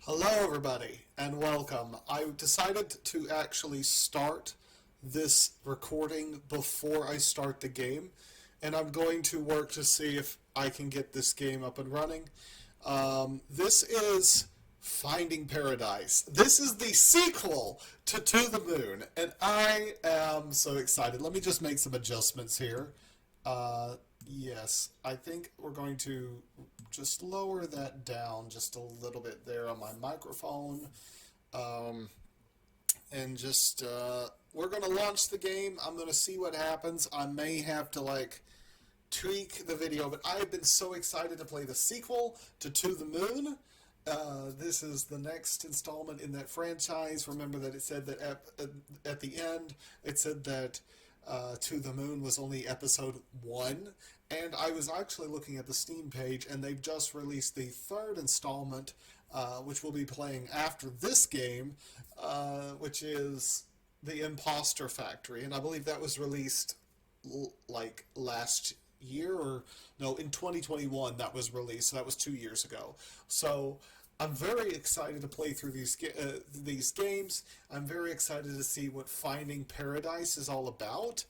Hello, everybody, and welcome. I decided to actually start this recording before I start the game, and I'm going to work to see if I can get this game up and running. This is Finding Paradise. This is the sequel to the Moon, and I am so excited. Let me just make some adjustments here. Yes, I think we're going to just lower that down just a little bit there on my microphone. Um, and just, we're going to launch the game. I'm going to see what happens. I may have to, tweak the video, but I have been so excited to play the sequel to the Moon. This is the next installment in that franchise. Remember that it said that at the end, it said that To the Moon was only episode 1. And I was actually looking at the Steam page, and they've just released the third installment, which we'll be playing after this game, which is The Imposter Factory. And I believe that was released last year, or no, in 2021 that was released. So that was 2 years ago. So I'm very excited to play through these games. I'm very excited to see what Finding Paradise is all about.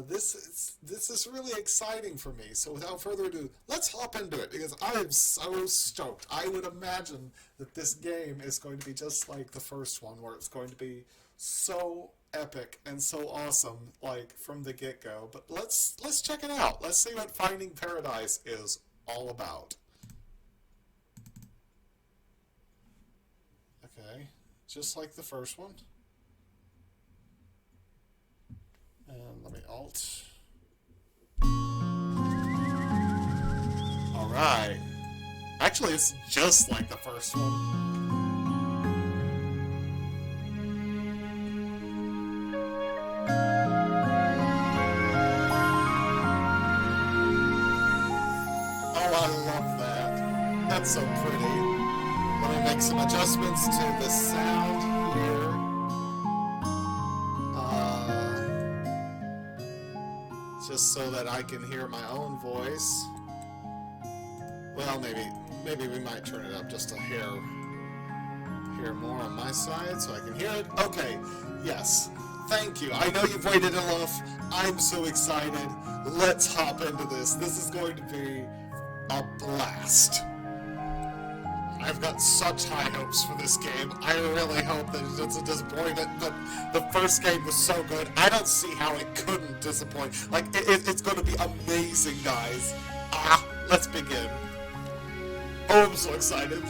This is really exciting for me. So without further ado, let's hop into it because I am so stoked. I would imagine that this game is going to be just like the first one, where it's going to be so epic and so awesome, like from the get-go. But let's check it out. Let's see what Finding Paradise is all about. Okay, just like the first one. And let me alt. Alright. Actually, it's just like the first one. Oh, I love that. That's so pretty. Let me make some adjustments to the sound here. Just so that I can hear my own voice. Well, maybe we might turn it up just a hair more on my side so I can hear it. Okay, yes. Thank you. I know you've waited enough. I'm so excited. Let's hop into this. This is going to be a blast. I've got such high hopes for this game. I really hope that it doesn't disappoint. The first game was so good. I don't see how it couldn't disappoint. It's going to be amazing, guys. Let's begin. Oh, I'm so excited.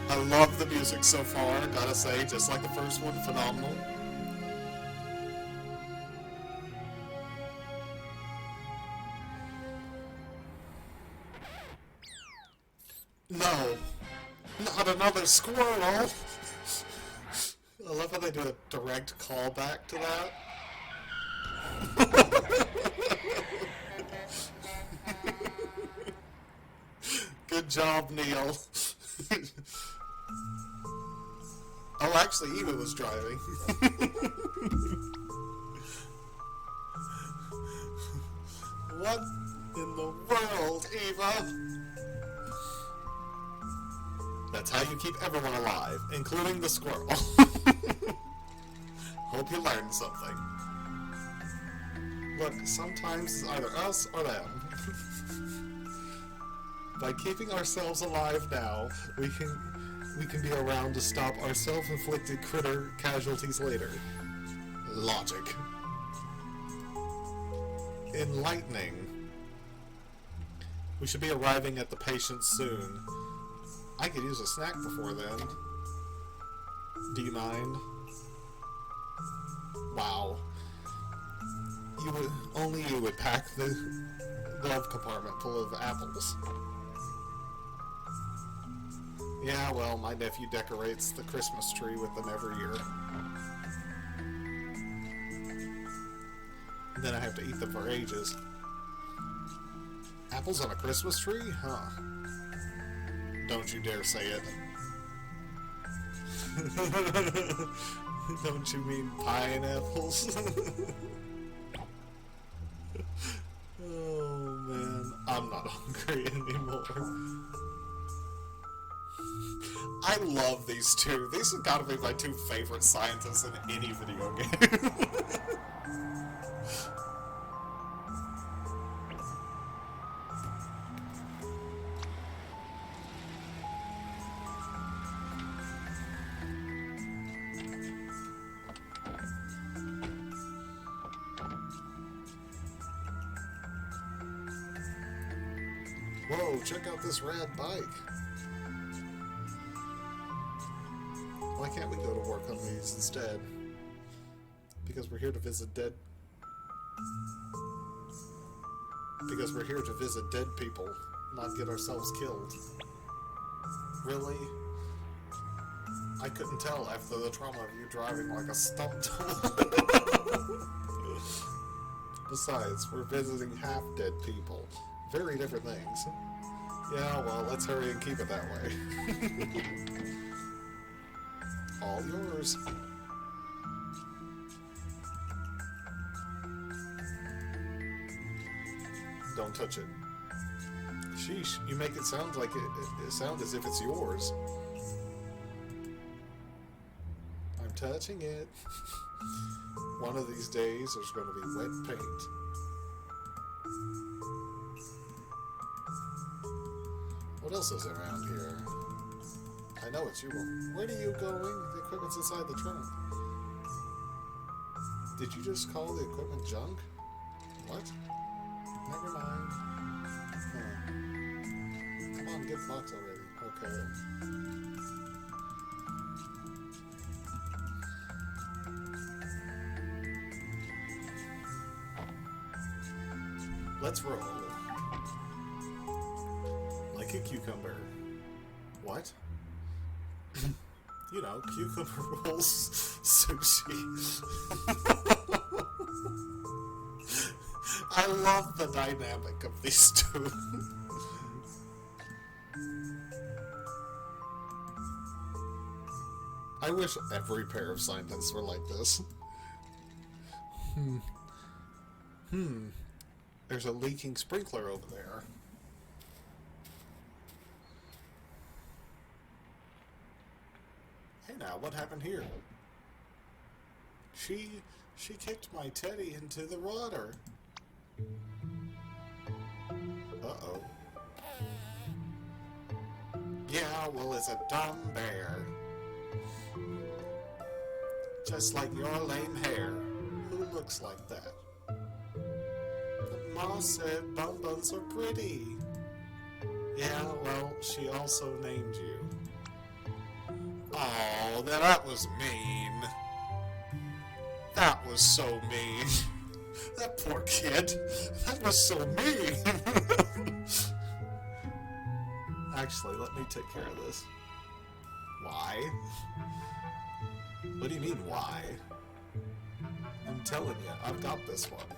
I love the music so far, gotta say, just like the first one, phenomenal. No, not another squirrel! I love how they do a direct callback to that. Good job, Neil. Oh, actually, Eva was driving. What in the world, Eva? That's how you keep everyone alive, including the squirrel. Hope you learned something. Look, sometimes it's either us or them. By keeping ourselves alive now, we can be around to stop our self-inflicted critter casualties later. Logic. Enlightening. We should be arriving at the patient soon. I could use a snack before then. Do you mind? Wow. Only you would pack the glove compartment full of apples. Yeah, well, my nephew decorates the Christmas tree with them every year. then I have to eat them for ages. Apples on a Christmas tree? Huh. Don't you dare say it. Don't you mean pineapples? Oh man, I'm not hungry anymore. I love these two. These have got to be my two favorite scientists in any video game. Whoa, check out this rad bike. Why can't we go to work on these instead? Because we're here to visit dead... Because we're here to visit dead people, not get ourselves killed. Really? I couldn't tell after the trauma of you driving like a stump dog. Besides, we're visiting half-dead people. Very different things. Yeah, well, let's hurry and keep it that way. All yours. Don't touch it. Sheesh, you make it sound like it sound as if it's yours. I'm touching it. One of these days there's going to be wet paint. What else is around here? I know it's you. Where are you going? The equipment's inside the trunk. Did you just call the equipment junk? What? Never mind. Huh. Come on, get the box already. Okay. Let's roll. Like a cucumber. What? You know, cucumber rolls sushi. I love the dynamic of these two. I wish every pair of scientists were like this. There's a leaking sprinkler over there. Hey now, what happened here? She kicked my teddy into the water. Uh-oh. Yeah, well, it's a dumb bear. Just like your lame hair. Who looks like that? But Ma said bum buns are pretty. Yeah, well, she also named you. Oh, that was mean. That was so mean. That poor kid. That was so mean. Actually, let me take care of this. Why? What do you mean, why? I'm telling you, I've got this one.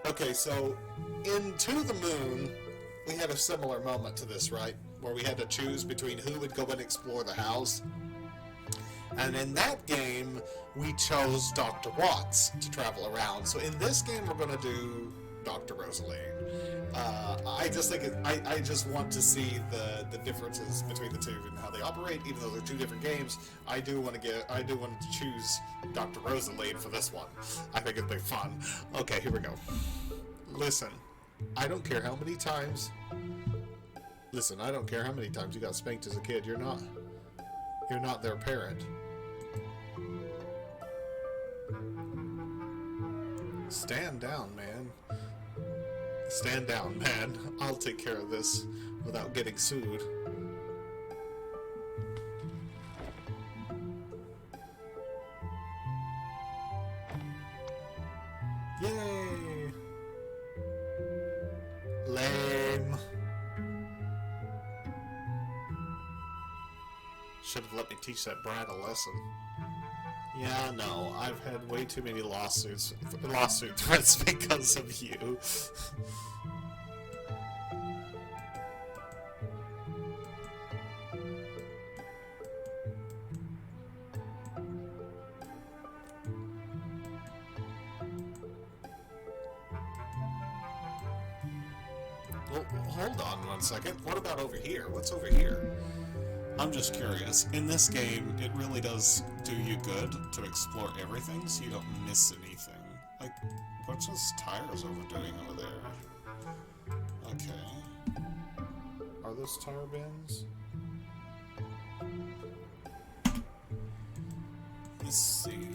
Okay, so in To the Moon, we had a similar moment to this, right? Where we had to choose between who would go and explore the house. And in that game, we chose Dr. Watts to travel around. So in this game, we're going to do Dr. Rosalie. I just think I just want to see the differences between the two and how they operate. Even though they're two different games, I do want to choose Dr. Rosalie for this one. I think it'd be fun. Okay, here we go. Listen, I don't care how many times. Listen, I don't care how many times you got spanked as a kid. You're not their parent. Stand down, man. Stand down, man. I'll take care of this without getting sued. Yay! Lame. Should have let me teach that brat a lesson. Yeah, no, I've had way too many lawsuit threats because of you. Well, hold on one second. What about over here? What's over here? I'm just curious. In this game, it really does do you good to explore everything so you don't miss anything. Like, what's those tires doing over there? Okay. Are those tire bins? Let's see.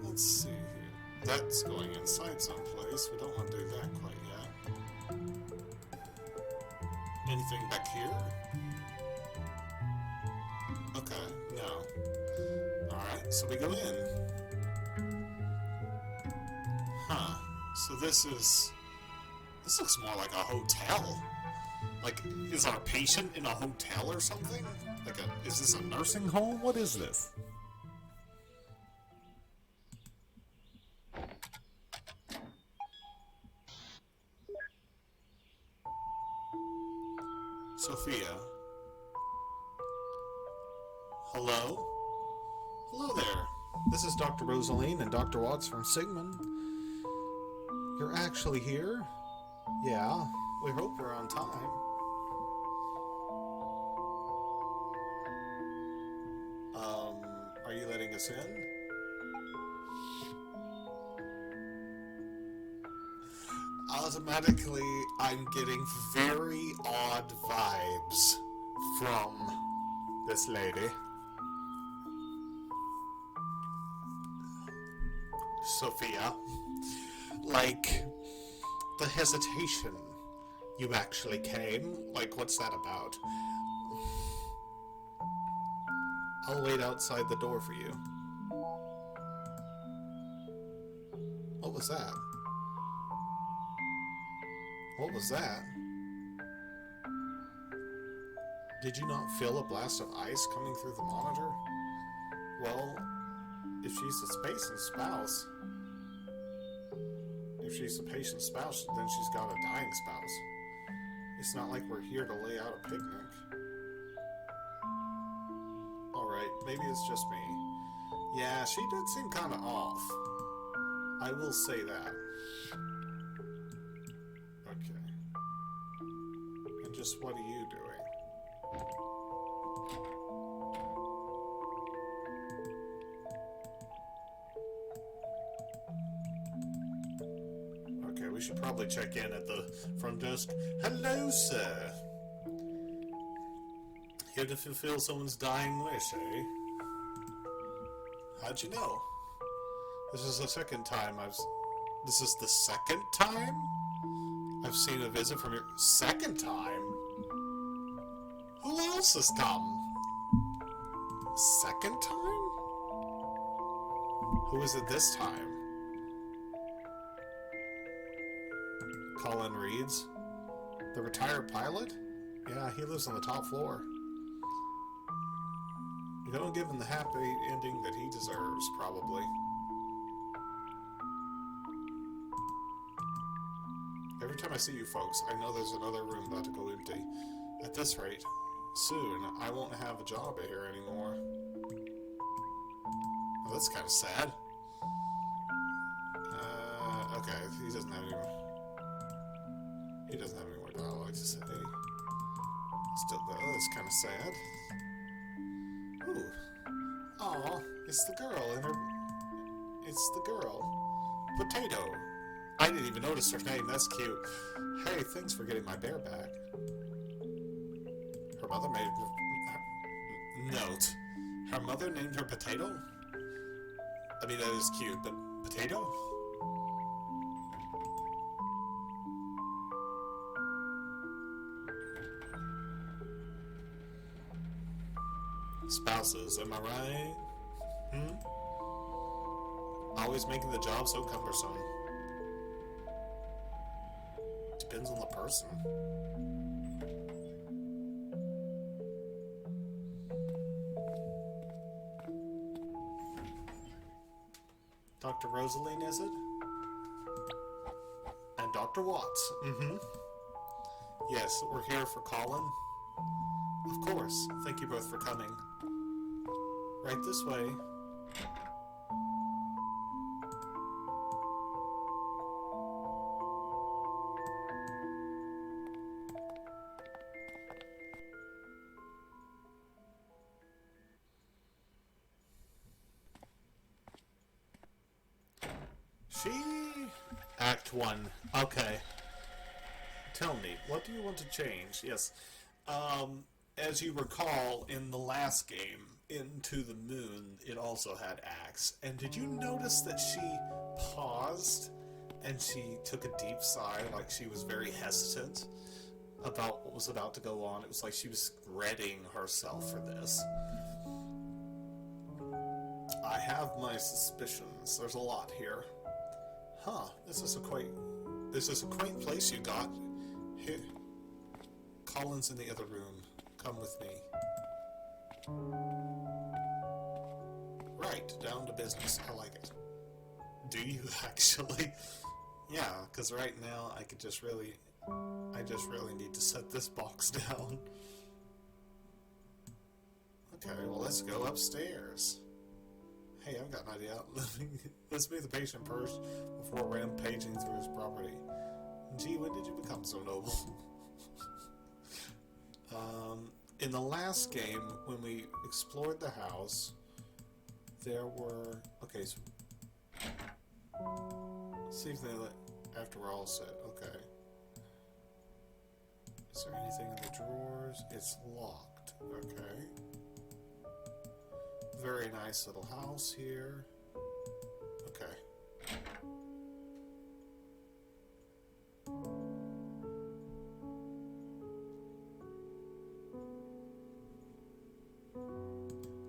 Let's see here. That's going inside someplace. We don't want to do that quite yet. Anything back here? Okay, no. Alright, so we go in. Huh. So this looks more like a hotel. Like, is our patient in a hotel or something? Is this a nursing home? What is this? Sophia. Hello? Hello there. This is Dr. Rosaline and Dr. Watts from Sigmund. You're actually here? Yeah, we hope we're on time. Are you letting us in? Automatically, I'm getting very odd vibes from this lady. Sophia. Like, the hesitation. You actually came? Like, what's that about? I'll wait outside the door for you. What was that? What was that? Did you not feel a blast of ice coming through the monitor? Well, if she's the patient spouse, if she's the patient's spouse, then she's got a dying spouse. It's not like we're here to lay out a picnic. Alright, maybe it's just me. Yeah, she did seem kind of off. I will say that. Okay. And just what are you doing? Okay, we should probably check in at the front desk. Hello, sir. Here to fulfill someone's dying wish, eh? How'd you know? This is the second time This is the second time I've seen a visit from your... Second time? Who else has come? Second time? Who is it this time? Collin Reeds? The retired pilot? Yeah, he lives on the top floor. You don't give him the happy ending that he deserves, probably. Every time I see you folks, I know there's another room about to go empty. At this rate, soon I won't have a job here anymore. Well, that's kind of sad. Okay, he doesn't have any more dialogue to say. Still, though, that's kind of sad. Ooh. Aw, it's the girl. Potato. I didn't even notice her name, that's cute. Hey, thanks for getting my bear back. Her mother made... Note. Her mother named her Potato? I mean, that is cute, but Potato? Spouses, am I right? Always making the job so cumbersome. depends on the person. Dr. Rosaline, is it? And Dr. Watts. Mm-hmm. Yes, we're here for Collin. Of course. Thank you both for coming. Right this way. Act 1. Okay. Tell me, what do you want to change? Yes. As you recall, in the last game, Into the Moon, it also had acts. And did you notice that she paused and she took a deep sigh, like she was very hesitant about what was about to go on? It was like she was readying herself for this. I have my suspicions. There's a lot here. Huh, this is a quaint place you got. Here. Collin's in the other room. Come with me. Right, down to business. I like it. Do you actually? Yeah, because right now I just really need to set this box down. Okay, well let's go upstairs. Hey, I've got an idea. Let's meet the patient first before rampaging through his property. Gee, when did you become so noble? In the last game, when we explored the house, there were... Okay, so... See if they let... After we're all set, okay. Is there anything in the drawers? It's locked, okay. Very nice little house here. Okay.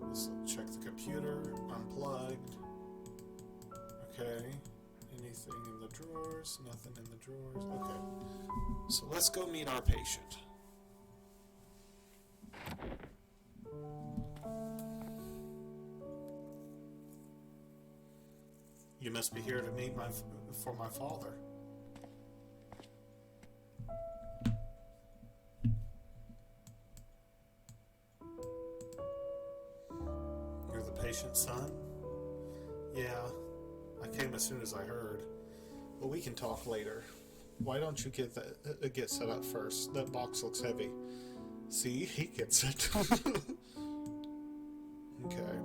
Let's check the computer. Unplugged. Okay. Anything in the drawers? Nothing in the drawers. Okay. So let's go meet our patient. You must be here to meet my father. You're the patient's son? Yeah, I came as soon as I heard. But we can talk later. Why don't you get set up first? That box looks heavy. See, he gets it. Okay.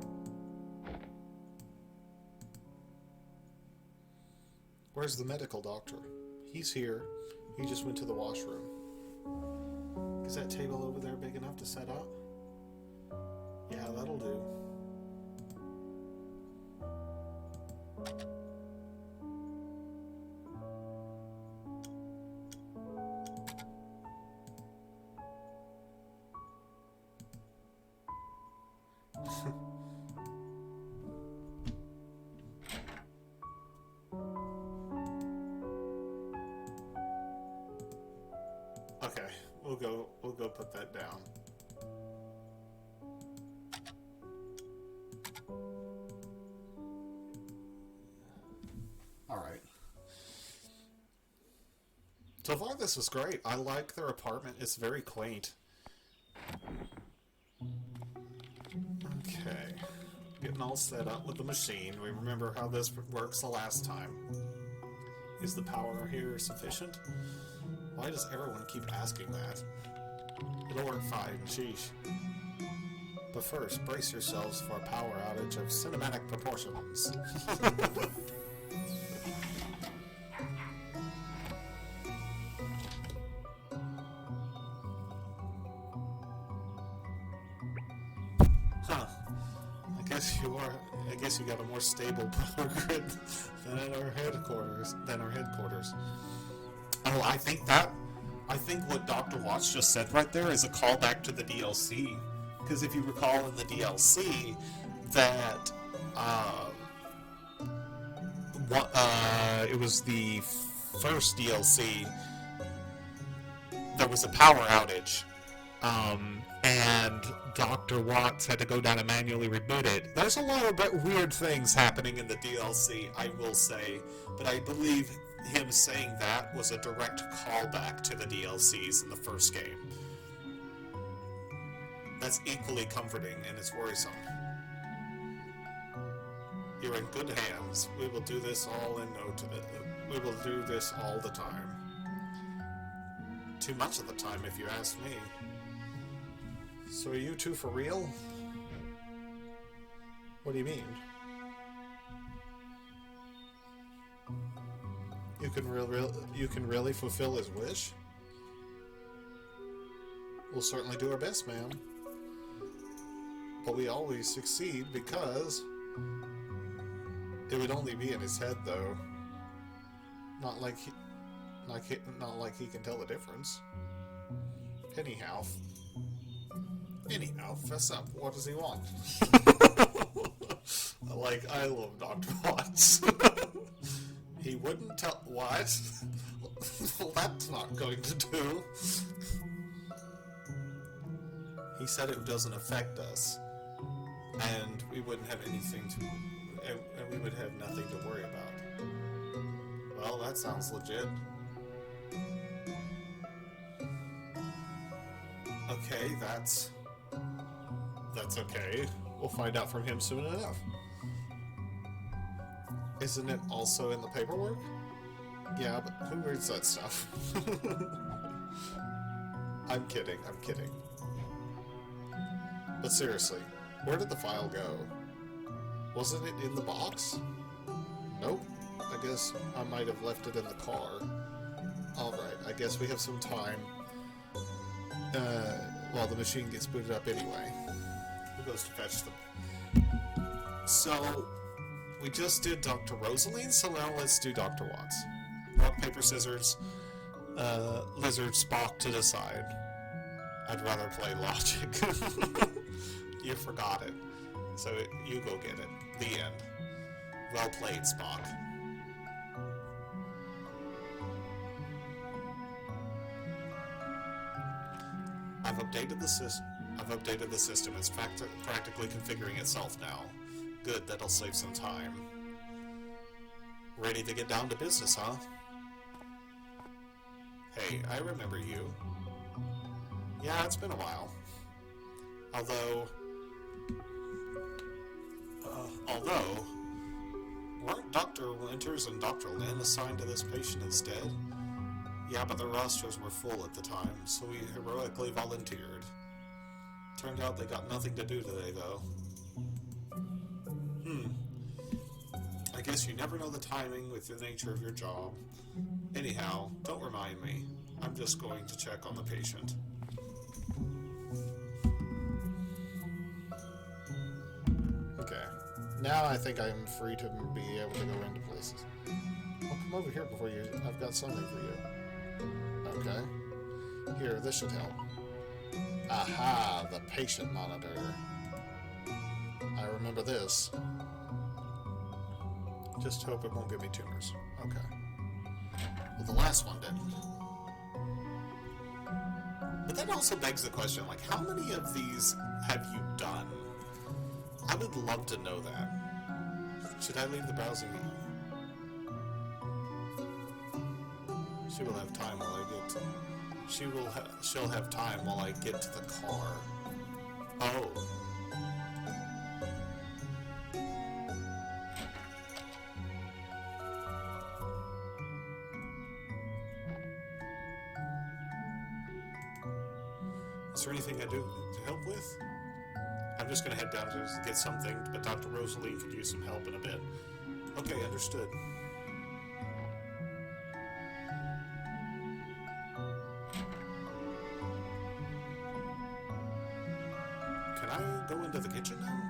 Where's the medical doctor? He's here. He just went to the washroom. Is that table over there big enough to set up? Yeah, that'll do. Okay, we'll go put that down. All right. So far this is great. I like their apartment. It's very quaint. Okay. Getting all set up with the machine. We remember how this works the last time. Is the power here sufficient? Why does everyone keep asking that? It'll work fine, sheesh. But first, brace yourselves for a power outage of cinematic proportions. Huh. I guess you got a more stable power grid than at our headquarters. Oh, I think what Dr. Watts just said right there is a callback to the DLC. Because if you recall in the DLC, that it was the first DLC there was a power outage. And Dr. Watts had to go down and manually reboot it. There's a lot of weird things happening in the DLC, I will say, but I believe him saying that was a direct callback to the DLCs in the first game. That's equally comforting and it's worrisome. You're in good hands. We will do this all in no time. We will do this all the time. Too much of the time, if you ask me. So are you two for real? What do you mean? You can really fulfill his wish? We'll certainly do our best, ma'am. But we always succeed because it would only be in his head, though. Not like he can tell the difference. Anyhow, fess up. What does he want? I love Dr. Watts. He wouldn't tell... What? Well, that's not going to do. He said it doesn't affect us. And we wouldn't have anything to... And we would have nothing to worry about. Well, that sounds legit. Okay, that's okay. We'll find out from him soon enough. Isn't it also in the paperwork? Yeah, but who reads that stuff? I'm kidding. But seriously, where did the file go? Wasn't it in the box? Nope. I guess I might have left it in the car. Alright, I guess we have some time. While the machine gets booted up anyway. Who goes to fetch them? So, we just did Dr. Rosaline, so now let's do Dr. Watts. Rock, paper, scissors, lizard, Spock to decide. I'd rather play logic. You forgot it. So you go get it. The end. Well played, Spock. I've updated the system. It's practically configuring itself now. Good, that'll save some time. Ready to get down to business, huh? Hey, I remember you. Yeah, it's been a while. Although, weren't Dr. Winters and Dr. Lin assigned to this patient instead? Yeah, but the rosters were full at the time, so we heroically volunteered. Turned out they got nothing to do today, though. I guess you never know the timing with the nature of your job. Anyhow, don't remind me. I'm just going to check on the patient. Okay. Now I think I'm free to be able to go into places. I'll come over here before you... I've got something for you. Okay. Here, this should help. Aha, the patient monitor. I remember this. Just hope it won't give me tumors. Okay. Well, the last one didn't. But that also begs the question, like, how many of these have you done? I would love to know that. Should I leave the browsing? She will have time while I get to... She'll have time while I get to the car. Oh. Is there anything I do to help with? I'm just gonna head down to get something, but Dr. Rosalie could use some help in a bit. Okay, understood. Can I go into the kitchen now?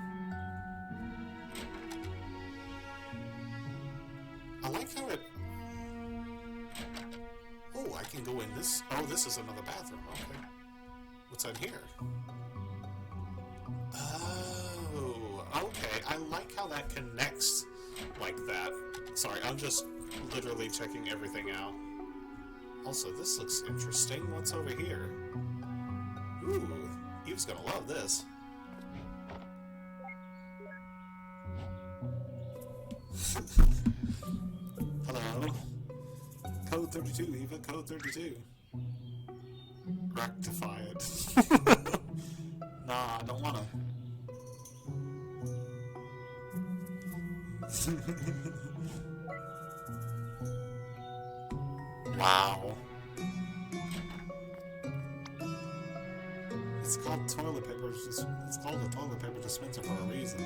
I like how it... Oh, I can go in this... Oh, this is another bathroom. Okay. What's in here? Oh, okay. I like how that connects like that. Sorry, I'm just literally checking everything out. Also, this looks interesting. What's over here? Ooh, Eve's gonna love this. Hello. Code 32, Eva, code 32. Rectify it. Nah, I don't wanna. Wow. It's called toilet paper. It's called a toilet paper dispenser for a reason.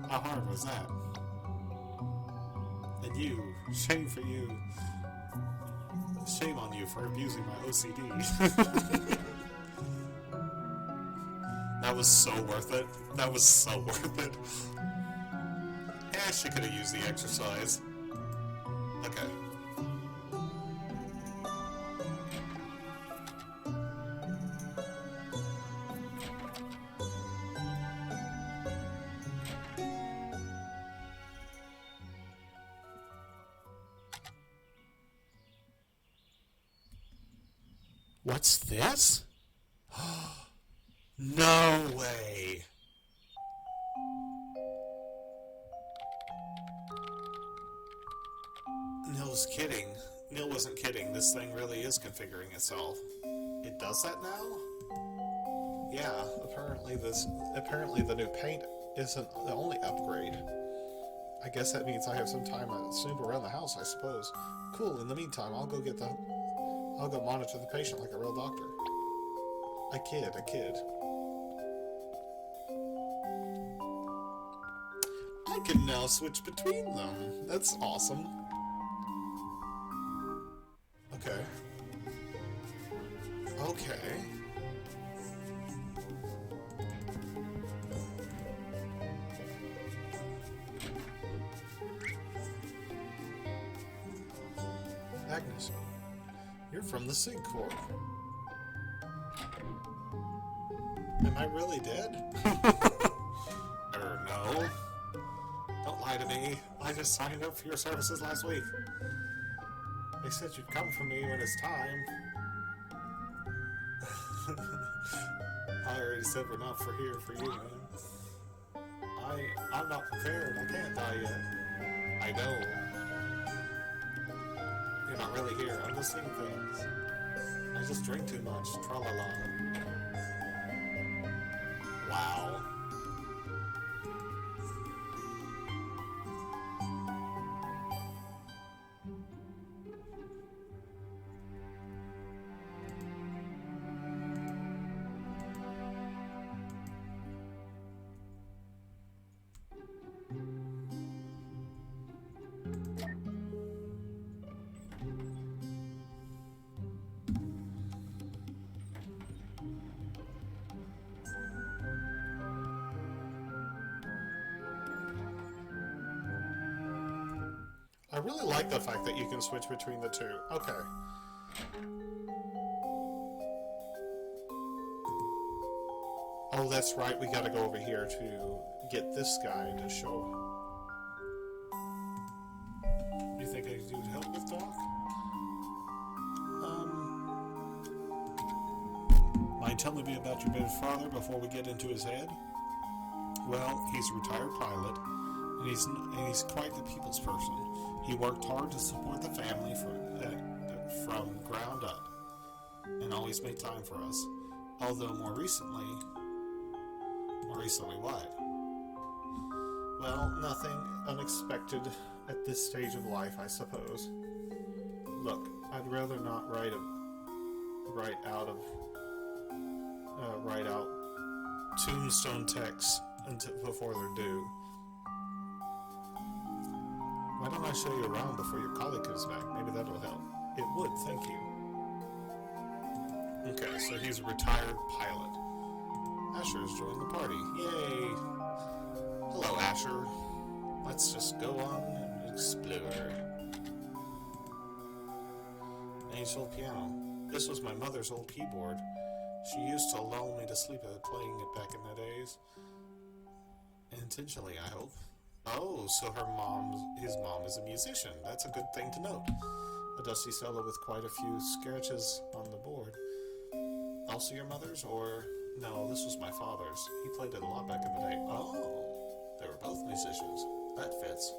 How hard was that? And you, shame for you. Shame on you for abusing my OCD. That was so worth it. That was so worth it. Yeah, she could have used the exercise. Okay. What's this? No way. Neil's kidding. Neil wasn't kidding. This thing really is configuring itself. It does that now? Yeah, apparently the new paint isn't the only upgrade. I guess that means I have some time to snoop around the house, I suppose. Cool, in the meantime, I'll go monitor the patient like a real doctor. I kid. I can now switch between them. That's awesome. Okay. Agnes, you're from the Sig Corps. Am I really dead? No. Don't lie to me. I just signed up for your services last week. They said you'd come for me when it's time. I already said we're not here for you, man. I'm not prepared. I can't die yet. I know. You're not really here. I'm just seeing things. I just drink too much. Tra-la-la. Wow. I really like the fact that you can switch between the two. Okay. Oh, that's right. We gotta go over here to get this guy to show. You think I could do help with Doc? Mind telling me about your bad father before we get into his head? Well, he's a retired pilot, and he's quite the people's person. He worked hard to support the family from ground up, and always made time for us. Although more recently what? Well, nothing unexpected at this stage of life, I suppose. Look, I'd rather not write out tombstone texts before they're due. Why don't I show you around before your colleague comes back? Maybe that'll help. It would, thank you. Okay, so he's a retired pilot. Asher's joined the party. Yay! Hello, Asher. Let's just go on and explore. Nate's old piano. This was my mother's old keyboard. She used to lull me to sleep playing it back in the days. Intentionally, I hope. Oh, so his mom is a musician. That's a good thing to note. A dusty cello with quite a few scratches on the board. Also your mother's, or no, this was my father's. He played it a lot back in the day. Oh, they were both musicians. That fits.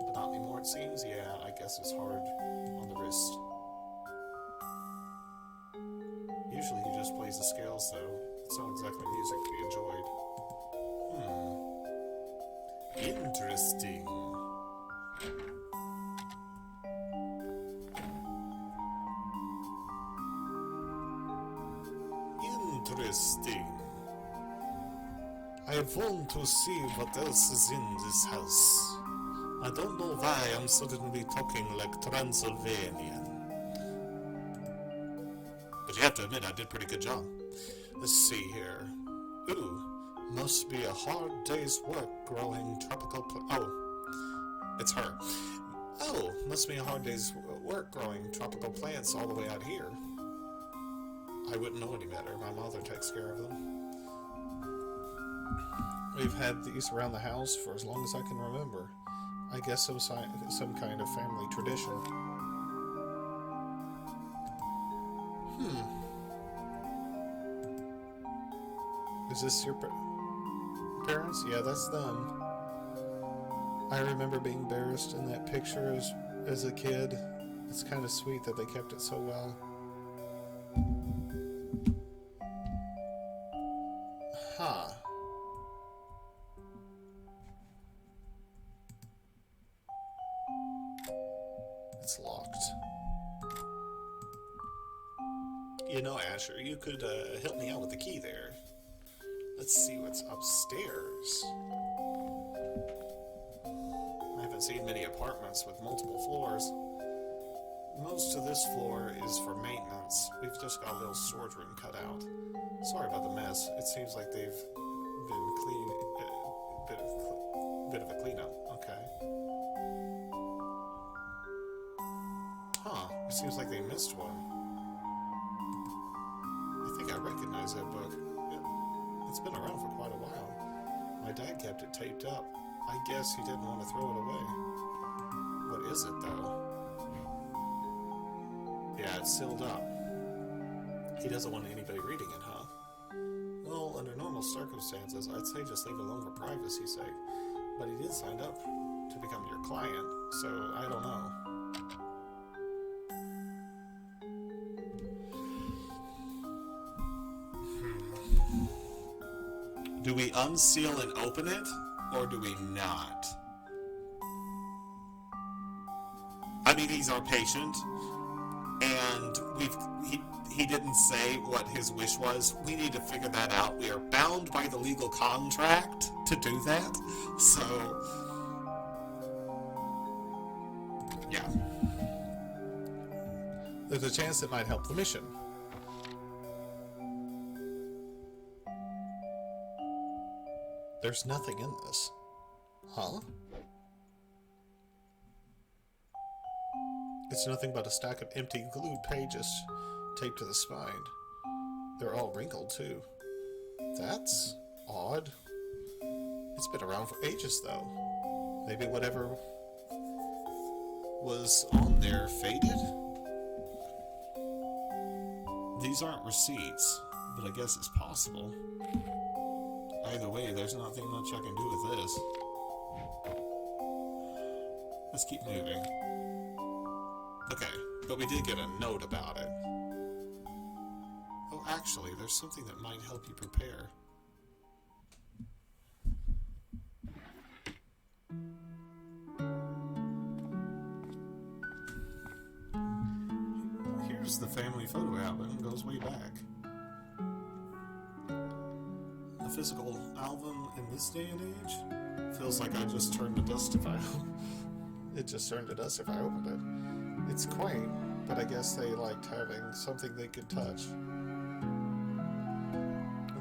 But not anymore, it seems. Yeah, I guess it's hard on the wrist. Usually he just plays the scales, though. It's not exactly music to be enjoyed. Interesting. Interesting. I want to see what else is in this house. I don't know why I'm suddenly talking like Transylvanian. But you have to admit, I did a pretty good job. Let's see here. Ooh, must be a hard day's work growing tropical oh, it's her. Oh, must be a hard day's work growing tropical plants all the way out here. I wouldn't know any better. My mother takes care of them. We've had these around the house for as long as I can remember. I guess some kind of family tradition. Is this your parents? Yeah, that's them. I remember being embarrassed in that picture as a kid. It's kind of sweet that they kept it so well. Huh. It's locked. You know, Asher, you could help me out with the key there. Let's see what's upstairs. I haven't seen many apartments with multiple floors. Most of this floor is for maintenance. We've just got a little storage room cut out. Sorry about the mess. It seems like they've been clean. Bit of a cleanup. Okay. Huh. It seems like they missed one. I think I recognize that book. It's been around for quite a while. My dad kept it taped up. I guess he didn't want to throw it away. What is it, though? Yeah, it's sealed up. He doesn't want anybody reading it, huh? Well, under normal circumstances, I'd say just leave it alone for privacy's sake. But he did sign up to become your client, so I don't know. Do we unseal and open it, or do we not? I mean, he's our patient, and he didn't say what his wish was. We need to figure that out. We are bound by the legal contract to do that. So, yeah. There's a chance it might help the mission. There's nothing in this. Huh? It's nothing but a stack of empty glued pages taped to the spine. They're all wrinkled, too. That's odd. It's been around for ages, though. Maybe whatever was on there faded? These aren't receipts, but I guess it's possible. Either way, there's nothing much I can do with this. Let's keep moving. Okay, but we did get a note about it. Oh, actually, there's something that might help you prepare. Here's the family photo album. It goes way back. A physical album in this day and age? Feels like I just turned to dust if I... It just turned to dust if I opened it. It's quaint, but I guess they liked having something they could touch.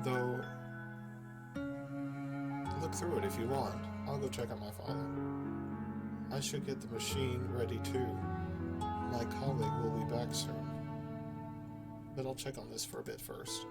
Though, look through it if you want. I'll go check on my father. I should get the machine ready too. My colleague will be back soon. But I'll check on this for a bit first.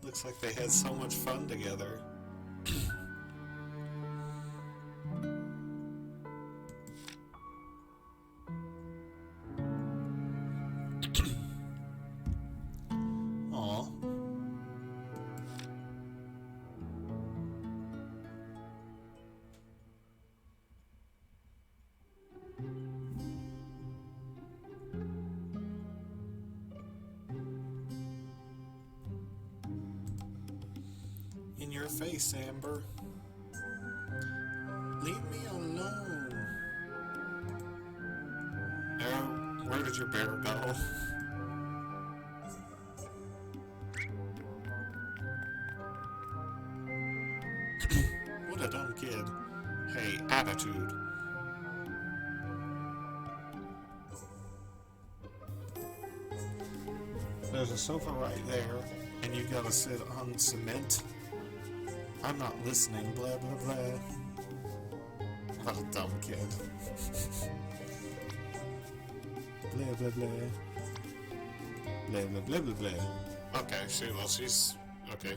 Looks like they had so much fun together. Aw. In your face, Amber. Leave me alone. Oh, where did your bear go? What a dumb kid. Hey, attitude. There's a sofa right there, and you gotta sit on cement. I'm not listening, blah blah blah. What a dumb kid. Blah blah blah. Blah blah blah blah blah. Okay, she's okay.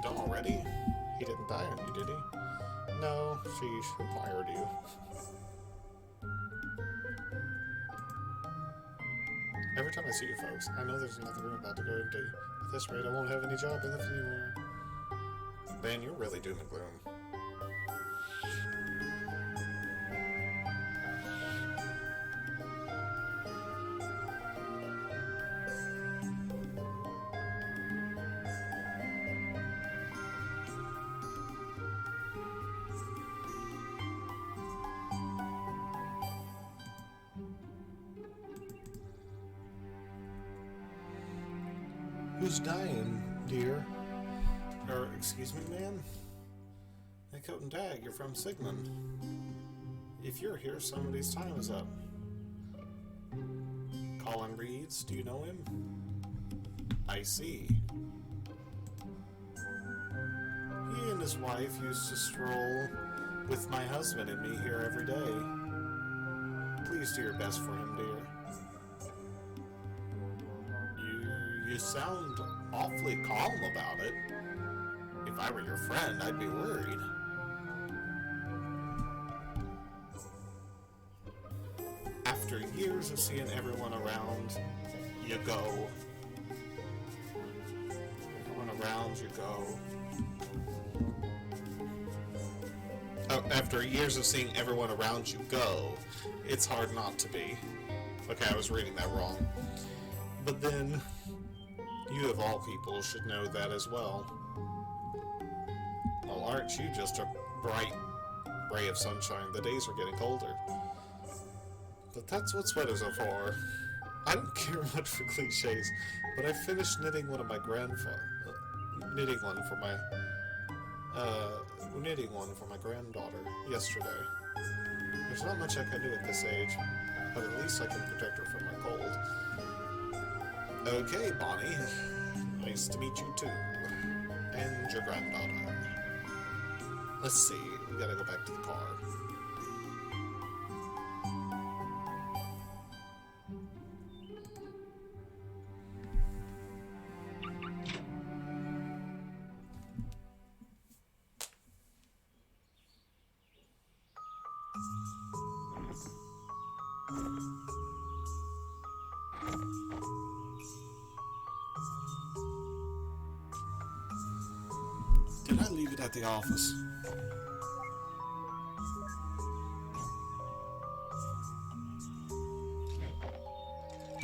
Done already? He didn't die on you, did he? No, she admired you. Every time I see you folks, I know there's another room about to go empty. At this rate, I won't have any job left anymore. Man, you're really doom and gloom. Who's dying, dear? Or, excuse me, ma'am? Hey, Coat and Dag, you're from Sigmund. If you're here, somebody's time is up. Collin Reeds, do you know him? I see. He and his wife used to stroll with my husband and me here every day. Please do your best for him, dear. You sound awfully calm about it. If I were your friend, I'd be worried. After years of seeing everyone around, you go. Everyone around, you go. Oh, after years of seeing everyone around you go, it's hard not to be. Okay, I was reading that wrong. But then, you of all people should know that as well. Well, aren't you just a bright ray of sunshine? The days are getting colder. But that's what sweaters are for. I don't care much for cliches, but I finished knitting one for my granddaughter yesterday. There's not much I can do at this age, but at least I can protect her from my cold. Okay, Bonnie. Nice to meet you too. And your granddaughter. Let's see, we gotta go back to the car. Did I leave it at the office?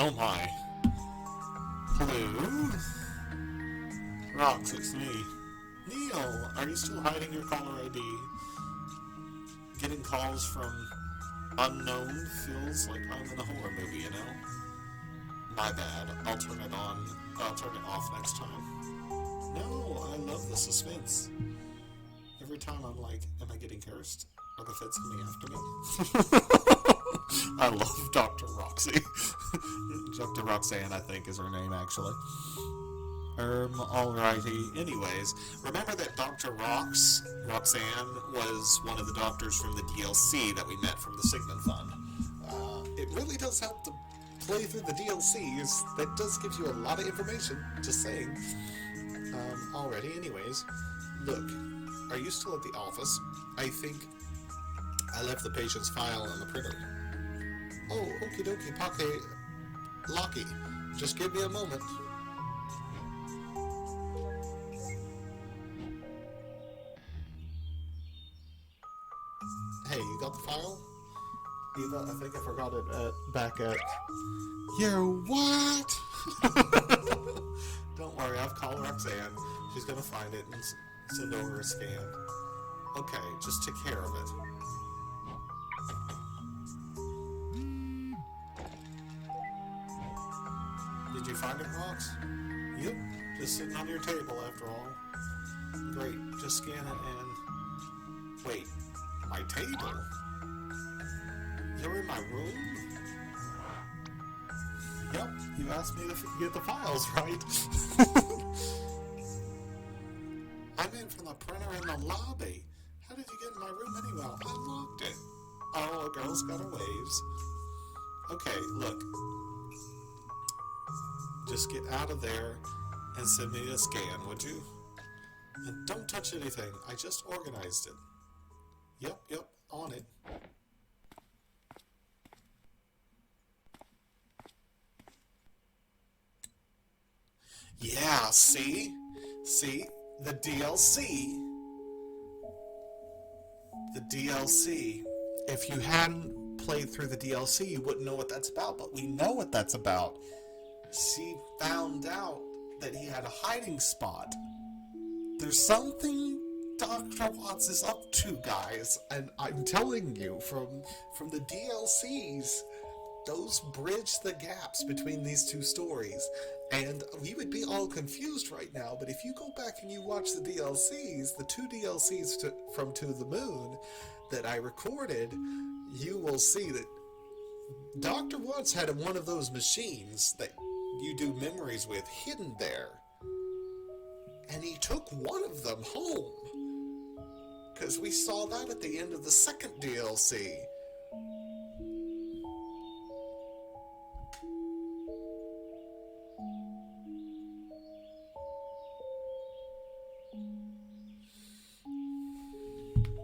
Oh my. Hello? Rox, it's me. Neil, are you still hiding your caller ID? Getting calls from unknown feels like I'm in a horror movie, you know? My bad. I'll turn it off next time. No, I love the suspense. Every time I'm like, am I getting cursed? Are the feds coming after me? I love Dr. Roxy. Dr. Roxanne, I think, is her name, actually. Alrighty. Anyways, remember that Dr. Roxanne, was one of the doctors from the DLC that we met from the Sigmund Fund. It really does help to play through the DLCs, that does give you a lot of information. Just saying. Already, anyways. Look, are you still at the office? I think I left the patient's file on the printer. Oh, okie dokie, pocket locky. Just give me a moment. Hey, you got the file? Eva, I think I forgot it back at... Your what? Don't worry, I've called Roxanne. She's gonna find it and send over a scan. Okay, just take care of it. Did you find it, Rox? Yep, just sitting on your table after all. Great, just scan it and... Wait, my table? You're in my room? Yep, you asked me to get the files, right? I'm in from the printer in the lobby. How did you get in my room anyway? I locked it. Oh, a girl's got her waves. Okay, look. Just get out of there and send me a scan, would you? And don't touch anything. I just organized it. Yep, on it. Yeah, see? See? The DLC. The DLC. If you hadn't played through the DLC, you wouldn't know what that's about, but we know what that's about. She found out that he had a hiding spot. There's something Dr. Watts is up to, guys, and I'm telling you, from the DLCs, those bridge the gaps between these two stories. And we would be all confused right now, but if you go back and you watch the DLCs, the two DLCs from To the Moon that I recorded, you will see that Dr. Watts had one of those machines that you do memories with hidden there. And he took one of them home. Because we saw that at the end of the second DLC.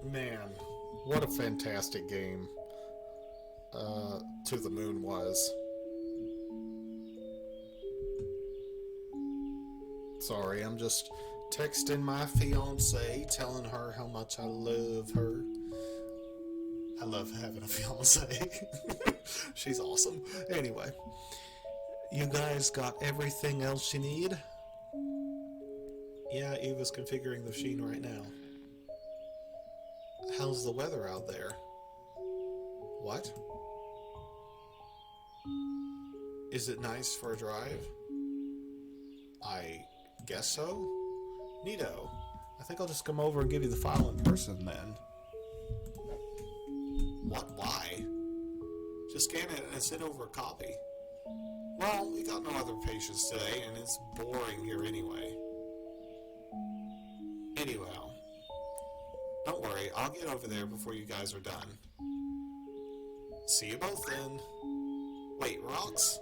Man, what a fantastic game To the Moon was. Sorry, I'm just texting my fiance, telling her how much I love her. I love having a fiance. She's awesome. Anyway, you guys got everything else you need? Yeah, Eva's configuring the machine right now. How's the weather out there? What? Is it nice for a drive? I guess so. Neato. I think I'll just come over and give you the file in person then. What? Why? Just scan it and send over a copy. Well, we got no other patients today, and it's boring here anyway. Anyway, don't worry, I'll get over there before you guys are done. See you both then. Wait, Rox?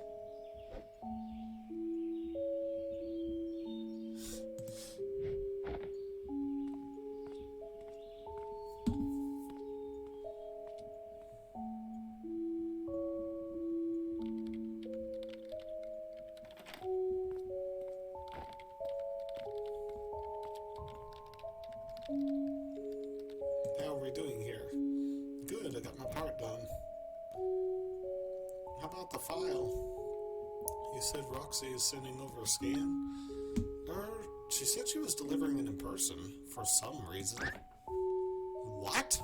How are we doing here? Good, I got my part done. How about the file? You said Roxy is sending over a scan? She said she was delivering it in person, for some reason. What?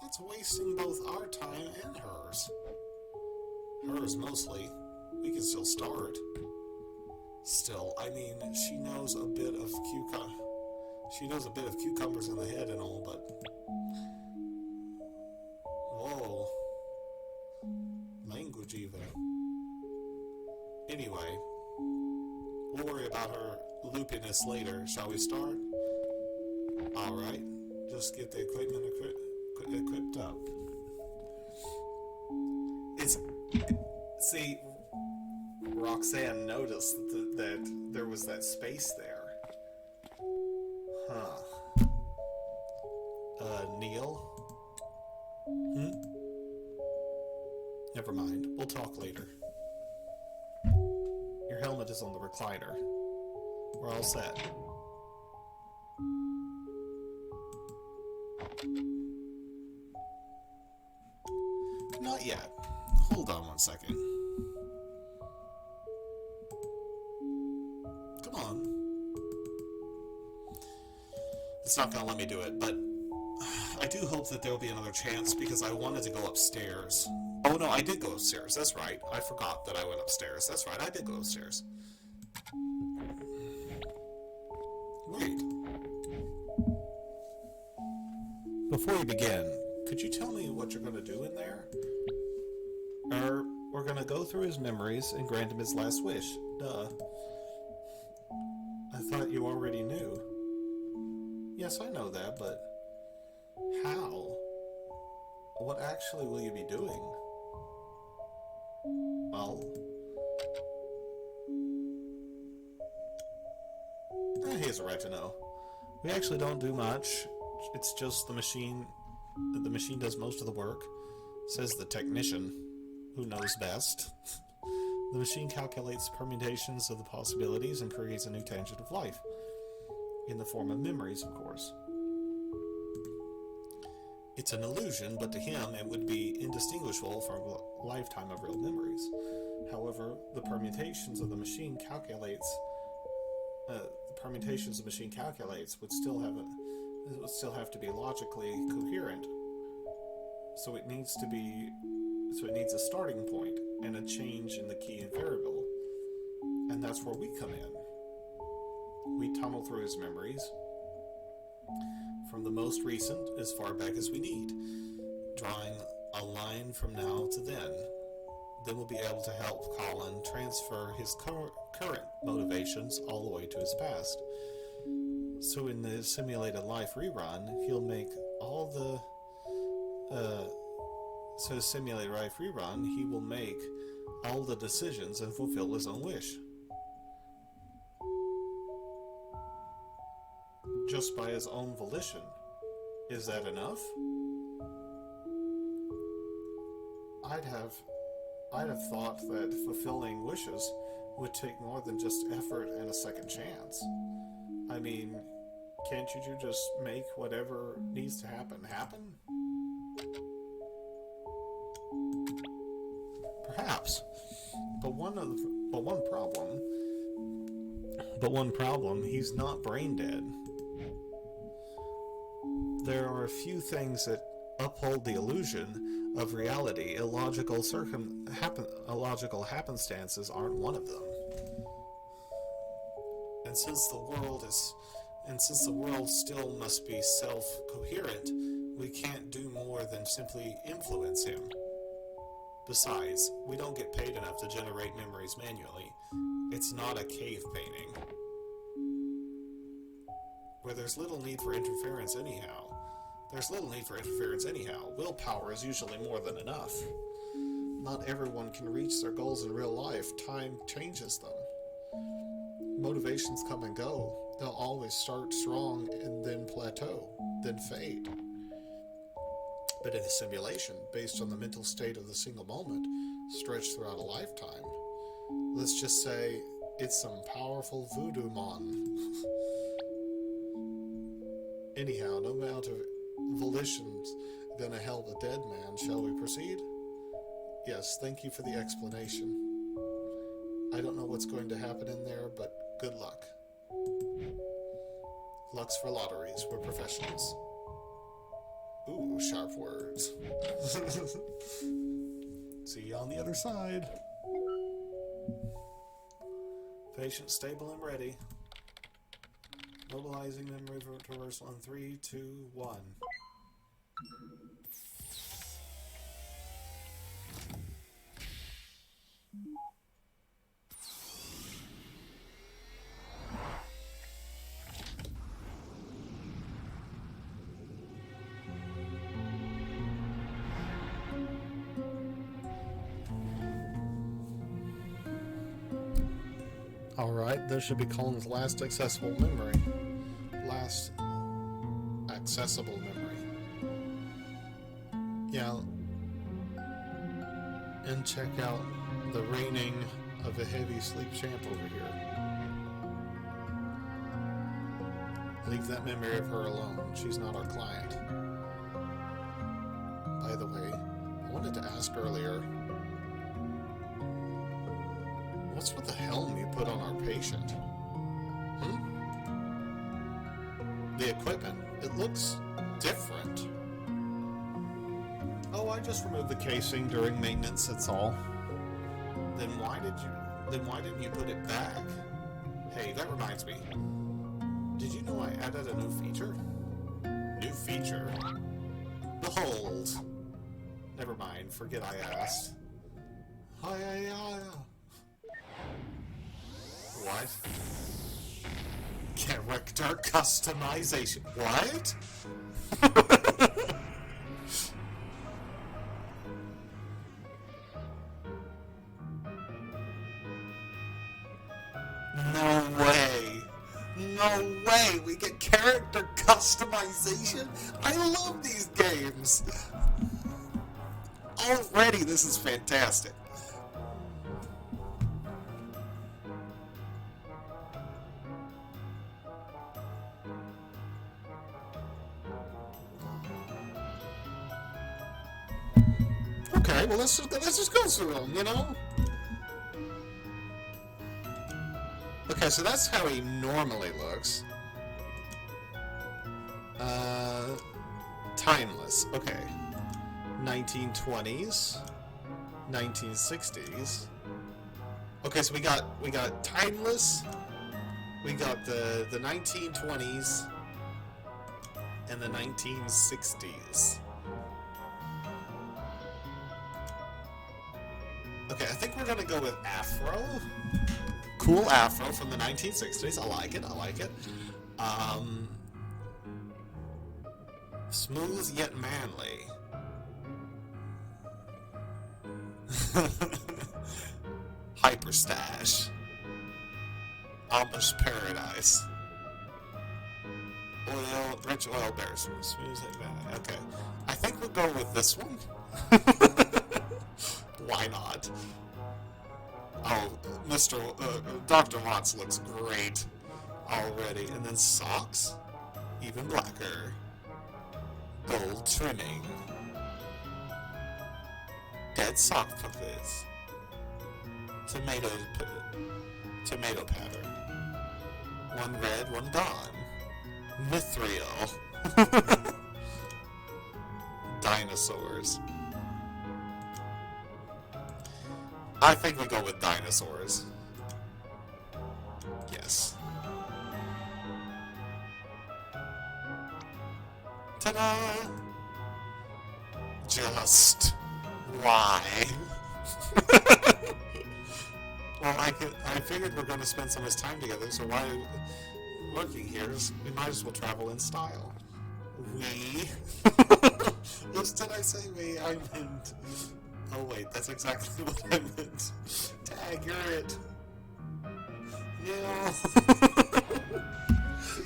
That's wasting both our time and hers. Hers mostly. We can still start. Still, I mean, she knows a bit of cucumbers in the head and all, but... Whoa. Language even. Anyway, we'll worry about her loopiness later. Shall we start? Alright. Just get the equipment equipped up. See, Roxanne noticed that there was that space there. Huh. Neil? Never mind. We'll talk later. Your helmet is on the recliner. We're all set. Not yet. Hold on one second. Come on. It's not gonna let me do it, but I do hope that there will be another chance because I wanted to go upstairs. Oh no, I did go upstairs. That's right. I forgot that I went upstairs. That's right. I did go upstairs. Wait. Before we begin, could you tell me what you're going to do in there? We're going to go through his memories and grant him his last wish. Duh. I thought you already knew. Yes, I know that, but how? What actually will you be doing? Well, he has a right to know. We actually don't do much. It's just the machine. The machine does most of the work, says the technician, who knows best. The machine calculates permutations of the possibilities and creates a new tangent of life, in the form of memories, of course. It's an illusion, but to him it would be indistinguishable from a lifetime of real memories. However, the permutations the machine calculates would still have to be logically coherent. So it needs a starting point and a change in the key variable. And that's where we come in. We tunnel through his memories from the most recent as far back as we need, drawing a line from now to then. Then we'll be able to help Collin transfer his current motivations all the way to his past. So in the simulated life rerun, he'll make all he will make all the decisions and fulfill his own wish. Just by his own volition. Is that enough? I'd have thought that fulfilling wishes would take more than just effort and a second chance. I mean, can't you just make whatever needs to happen? Perhaps. But one problem, he's not brain dead. There are a few things that uphold the illusion of reality. Illogical happenstances aren't one of them. And since the world still must be self-coherent, we can't do more than simply influence him. Besides, we don't get paid enough to generate memories manually. It's not a cave painting. Where there's little need for interference anyhow. Willpower is usually more than enough. Not everyone can reach their goals in real life. Time changes them. Motivations come and go. They'll always start strong and then plateau, then fade. But in a simulation, based on the mental state of the single moment, stretched throughout a lifetime, let's just say it's some powerful voodoo mon. Anyhow, no amount of volition's gonna help a dead man. Shall we proceed? Yes, thank you for the explanation. I don't know what's going to happen in there, but good luck. Luck's for lotteries. We're professionals. Ooh, sharp words. See you on the other side. Patient stable and ready. Mobilizing memory for reversal in 3, 2, 1. Alright, this should be Collin's last accessible memory. Last accessible memory. Yeah. And check out the reigning of a heavy sleep champ over here. Leave that memory of her alone. She's not our client. By the way, I wanted to ask earlier, what's with the helm you put on our patient? The equipment. It looks different. Oh, I just removed the casing during maintenance, that's all. Then why didn't you put it back? Hey, that reminds me. Did you know I added a new feature? New feature? Behold. Never mind, forget I asked. What? Character customization. What? No way. No way. We get character customization. I love these games. Already, this is fantastic. Okay, well let's just go through them, you know? Okay, so that's how he normally looks. Timeless. Okay. 1920s. 1960s. Okay, so we got timeless. We got the 1920s and the 1960s. Okay, I think we're gonna go with afro. Cool afro from the 1960s. I like it. I like it. Smooth yet manly. Hyperstash. Amish paradise. Rich oil bears. Smooth yet manly. Okay. I think we'll go with this one. Why not? Oh, Dr. Watts looks great already. And then socks, even blacker. Gold trimming. Dead sock puppets. Tomato pattern. One red, one gone. Mithril. Dinosaurs. I think we go with dinosaurs. Yes. Ta-da! Just why? Well, I figured we're going to spend so much time together, so why lurking here is we might as well travel in style. We? What did I say? We? I meant... Oh wait, that's exactly what I meant. Tag, you're it. No.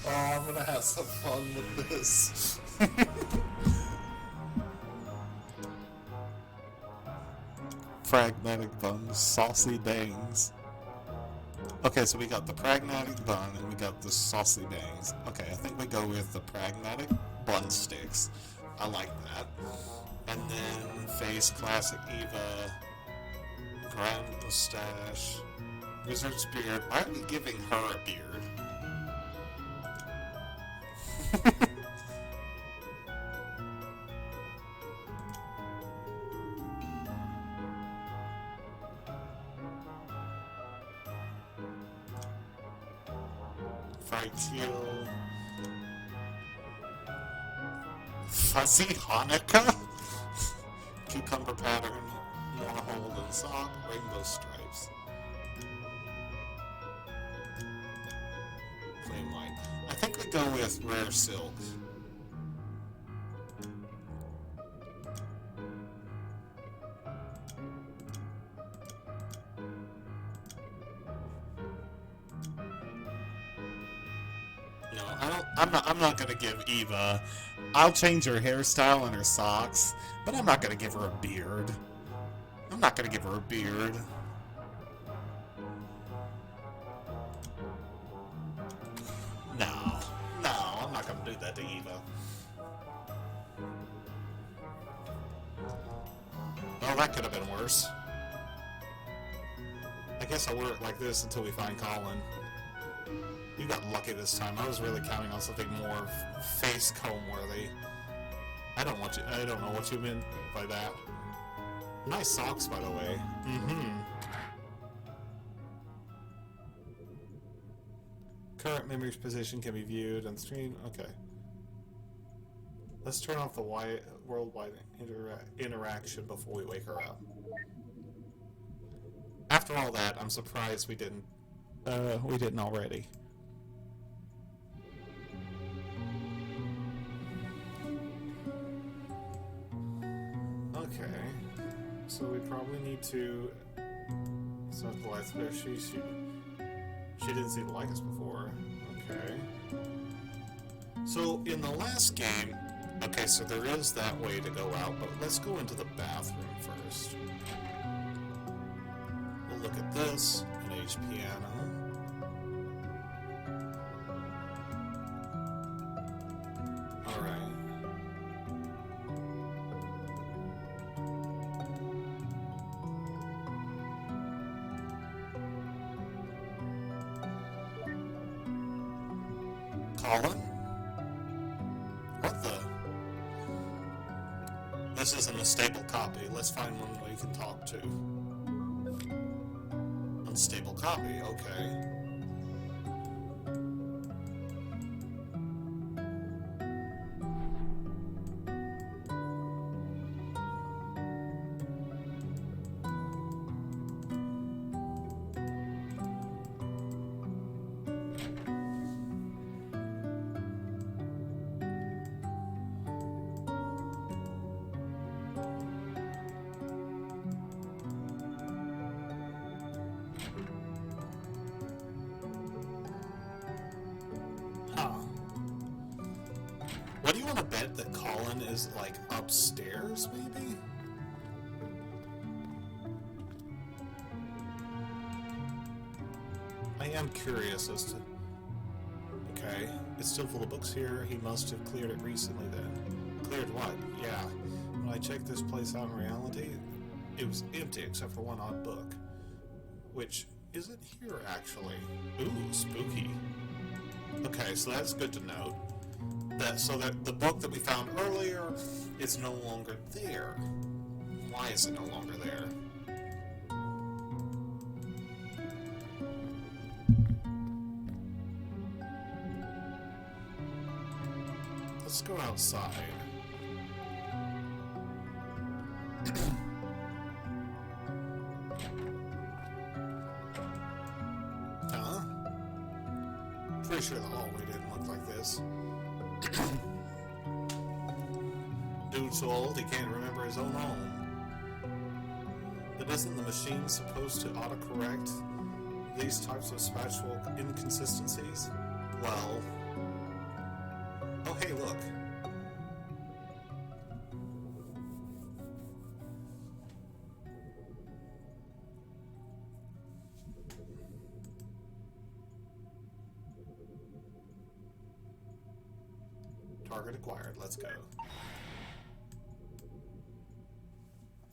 Oh, I'm gonna have some fun with this. Pragmatic buns, saucy bangs. Okay, so we got the pragmatic bun and we got the saucy bangs. Okay, I think we go with the pragmatic bun sticks. I like that. And then face classic Eva, grand mustache, wizard's beard. Why are we giving her a beard? Fried teal. Fuzzy Hanukkah? Cucumber pattern, more hole than sock, rainbow stripes. Flame white. I think we go with rare silk. No, I don't. I'm not gonna give Eva. I'll change her hairstyle and her socks, but I'm not gonna give her a beard. I'm not gonna give her a beard. No, no, I'm not gonna do that to Eva. Oh, that could have been worse. I guess I'll wear it like this until we find Collin. You got lucky this time. I was really counting on something more face comb worthy. I don't know what you meant by that. Nice socks, by the way. Mm-hmm. Current memory's position can be viewed on the screen. Okay. Let's turn off the worldwide interaction before we wake her up. After all that, I'm surprised we didn't already. Okay, so we probably need to set the lights there. She didn't see the lights before. Okay. So in the last game, okay, so there is that way to go out, but let's go into the bathroom first. We'll look at this, an H piano. Alright. Collin? What the? This isn't a stable copy. Let's find one we can talk to. Unstable copy, okay. What do you want to bet that Collin is, like, upstairs, maybe? I am curious as to... Okay, it's still full of books here. He must have cleared it recently then. Cleared what? Yeah. When I checked this place out in reality, it was empty except for one odd book. Which isn't here, actually. Ooh, spooky. Okay, so that's good to note. So that the book that we found earlier is no longer there. Why is it no longer there? Let's go outside. Huh? Pretty sure the hallway didn't look like this. Dude's so old he can't remember his own home. But isn't the machine supposed to autocorrect these types of spatial inconsistencies? Well... Oh, hey, look. Target acquired. Let's go.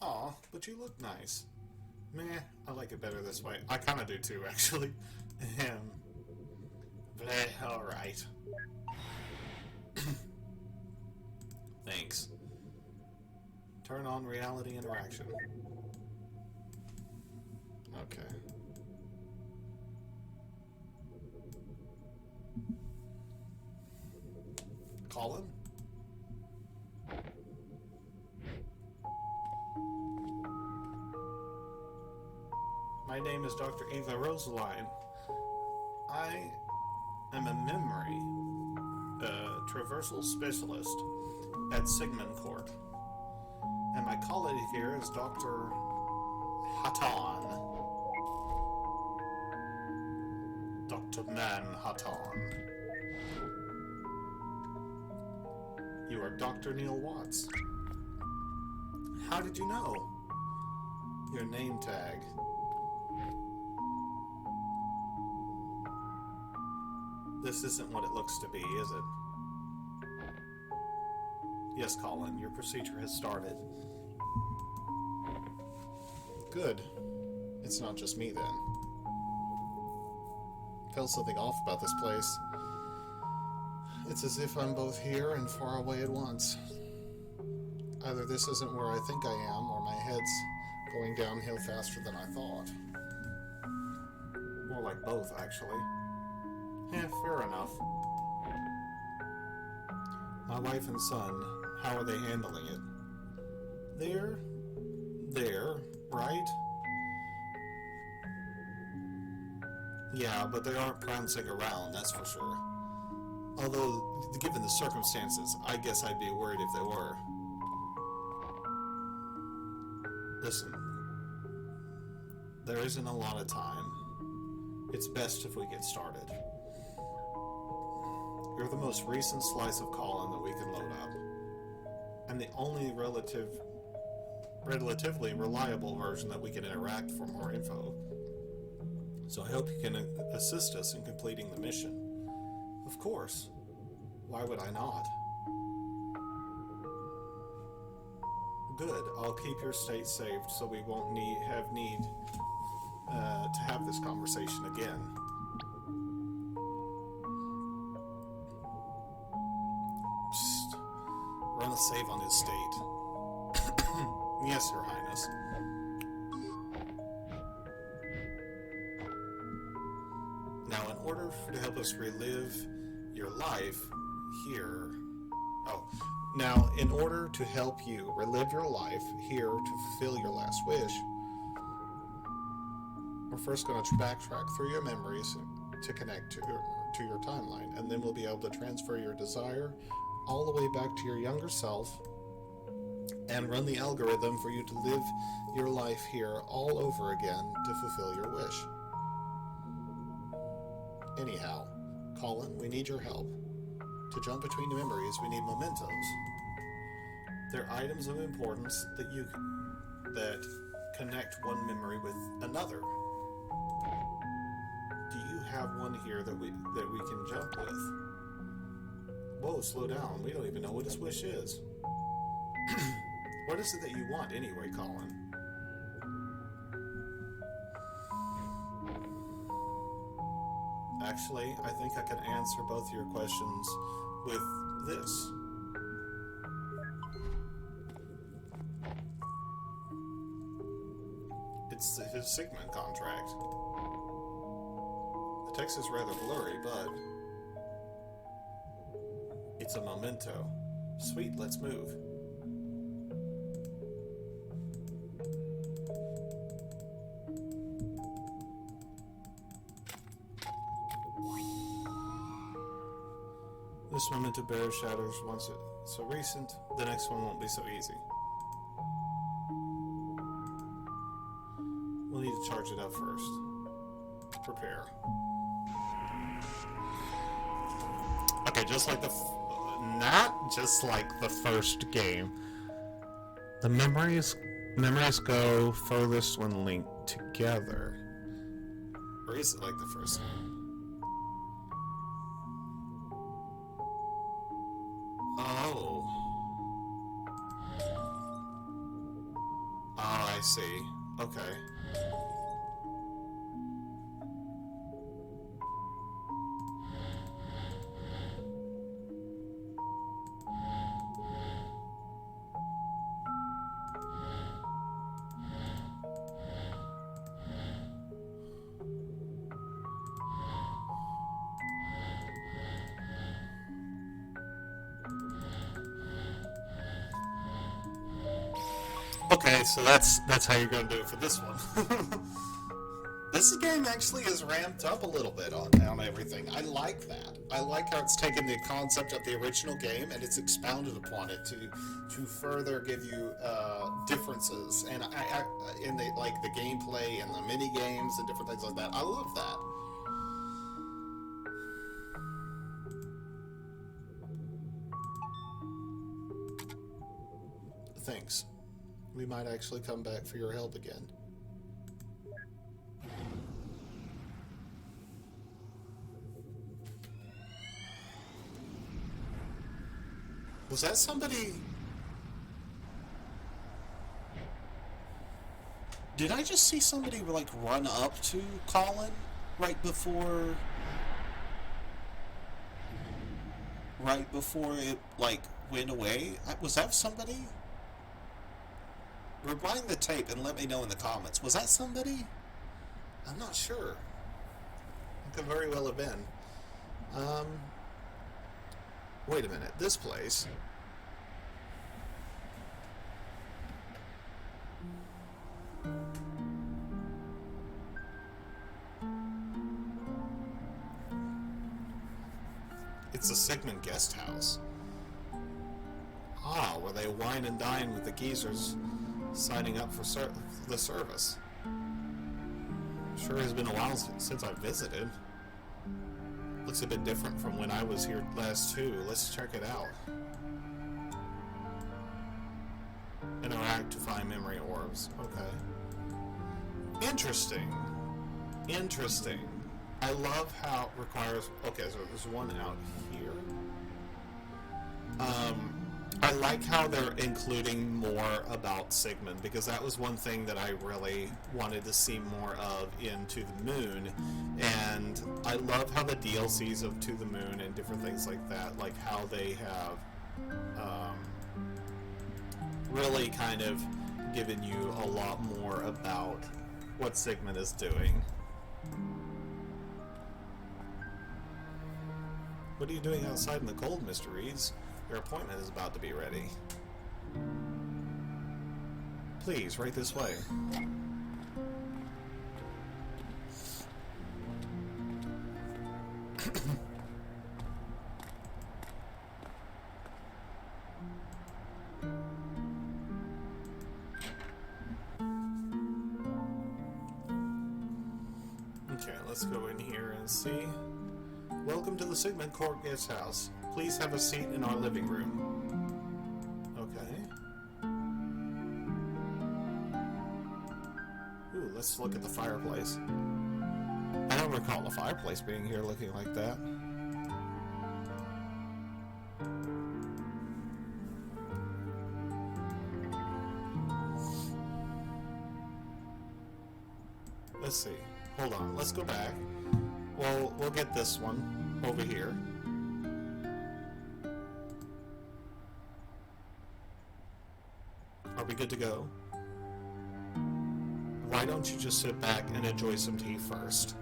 Aw, but you look nice. Meh, I like it better this way. I kind of do too, actually. Bleh, alright. Thanks. Turn on reality interaction. Okay. Collin? My name is Dr. Eva Rosaline. I am a memory traversal specialist at Sigmund Court. And my colleague here is Dr. Hatan. Dr. Manhattan. You are Dr. Neil Watts. How did you know? Your name tag. This isn't what it looks to be, is it? Yes, Collin, your procedure has started. Good. It's not just me, then. Felt something off about this place. It's as if I'm both here and far away at once. Either this isn't where I think I am, or my head's going downhill faster than I thought. More like both, actually. Fair enough. My wife and son, how are they handling it? They're there, right? Yeah, but they aren't prancing around, that's for sure. Although, given the circumstances, I guess I'd be worried if they were. Listen, there isn't a lot of time. It's best if we get started. You're the most recent slice of Collin that we can load up, and the only relatively reliable version that we can interact for more info. So I hope you can assist us in completing the mission. Of course. Why would I not? Good. I'll keep your state saved so we won't have need to have this conversation again. Psst. Run a save on his state. Yes, Your Highness. Now, in order to help us relive your life here... Now, in order to help you relive your life here to fulfill your last wish, we're first going to backtrack through your memories to connect to your timeline, and then we'll be able to transfer your desire all the way back to your younger self and run the algorithm for you to live your life here all over again to fulfill your wish. Anyhow, Collin, we need your help. To jump between the memories, we need mementos. They're items of importance that connect one memory with another. Do you have one here that we can jump with? Whoa, slow down. We don't even know what his wish is. What is it that you want anyway, Collin? Actually, I think I can answer both your questions with this. It's his Sigmund contract. The text is rather blurry, but it's a memento. Sweet, let's move. This memento bears shadows once it's so recent, the next one won't be so easy. We'll need to charge it up first. Prepare. Okay, just like not just like the first game. The memories go furthest when linked together. Or is it like the first one? Oh. Oh, I see. Okay. Okay, so that's how you're going to do it for this one. This game actually is ramped up a little bit on everything. I like that. I like how it's taken the concept of the original game and it's expounded upon it to further give you differences and in the gameplay and the mini games and different things like that. I love that. thinks. We might actually come back for your help again. Was that somebody? Did I just see somebody like run up to Collin right before it like went away? Was that somebody? Rewind the tape and let me know in the comments. Was that somebody? I'm not sure. It could very well have been. Wait a minute. This place. It's a Sigmund guest house. Ah, where they wine and dine with the geezers signing up for the service. Sure has been a while since I've visited. Looks a bit different from when I was here last too. Let's check it out. Interact to find memory orbs. Okay. Interesting. Interesting. I love how it requires... Okay, so there's one out here. I like how they're including more about Sigmund, because that was one thing that I really wanted to see more of in To the Moon, and I love how the DLCs of To the Moon and different things like that, like how they have really kind of given you a lot more about what Sigmund is doing. What are you doing outside in the cold, Mr. Reeds? Your appointment is about to be ready. Please, right this way. Okay, let's go in here and see. Welcome to the Sigmund Court Guest House. Please have a seat in our living room. Okay. Ooh, let's look at the fireplace. I don't recall the fireplace being here looking like that. Let's see. Hold on. Let's go back. Well, we'll get this one over here. Are we good to go? Why don't you just sit back and enjoy some tea first?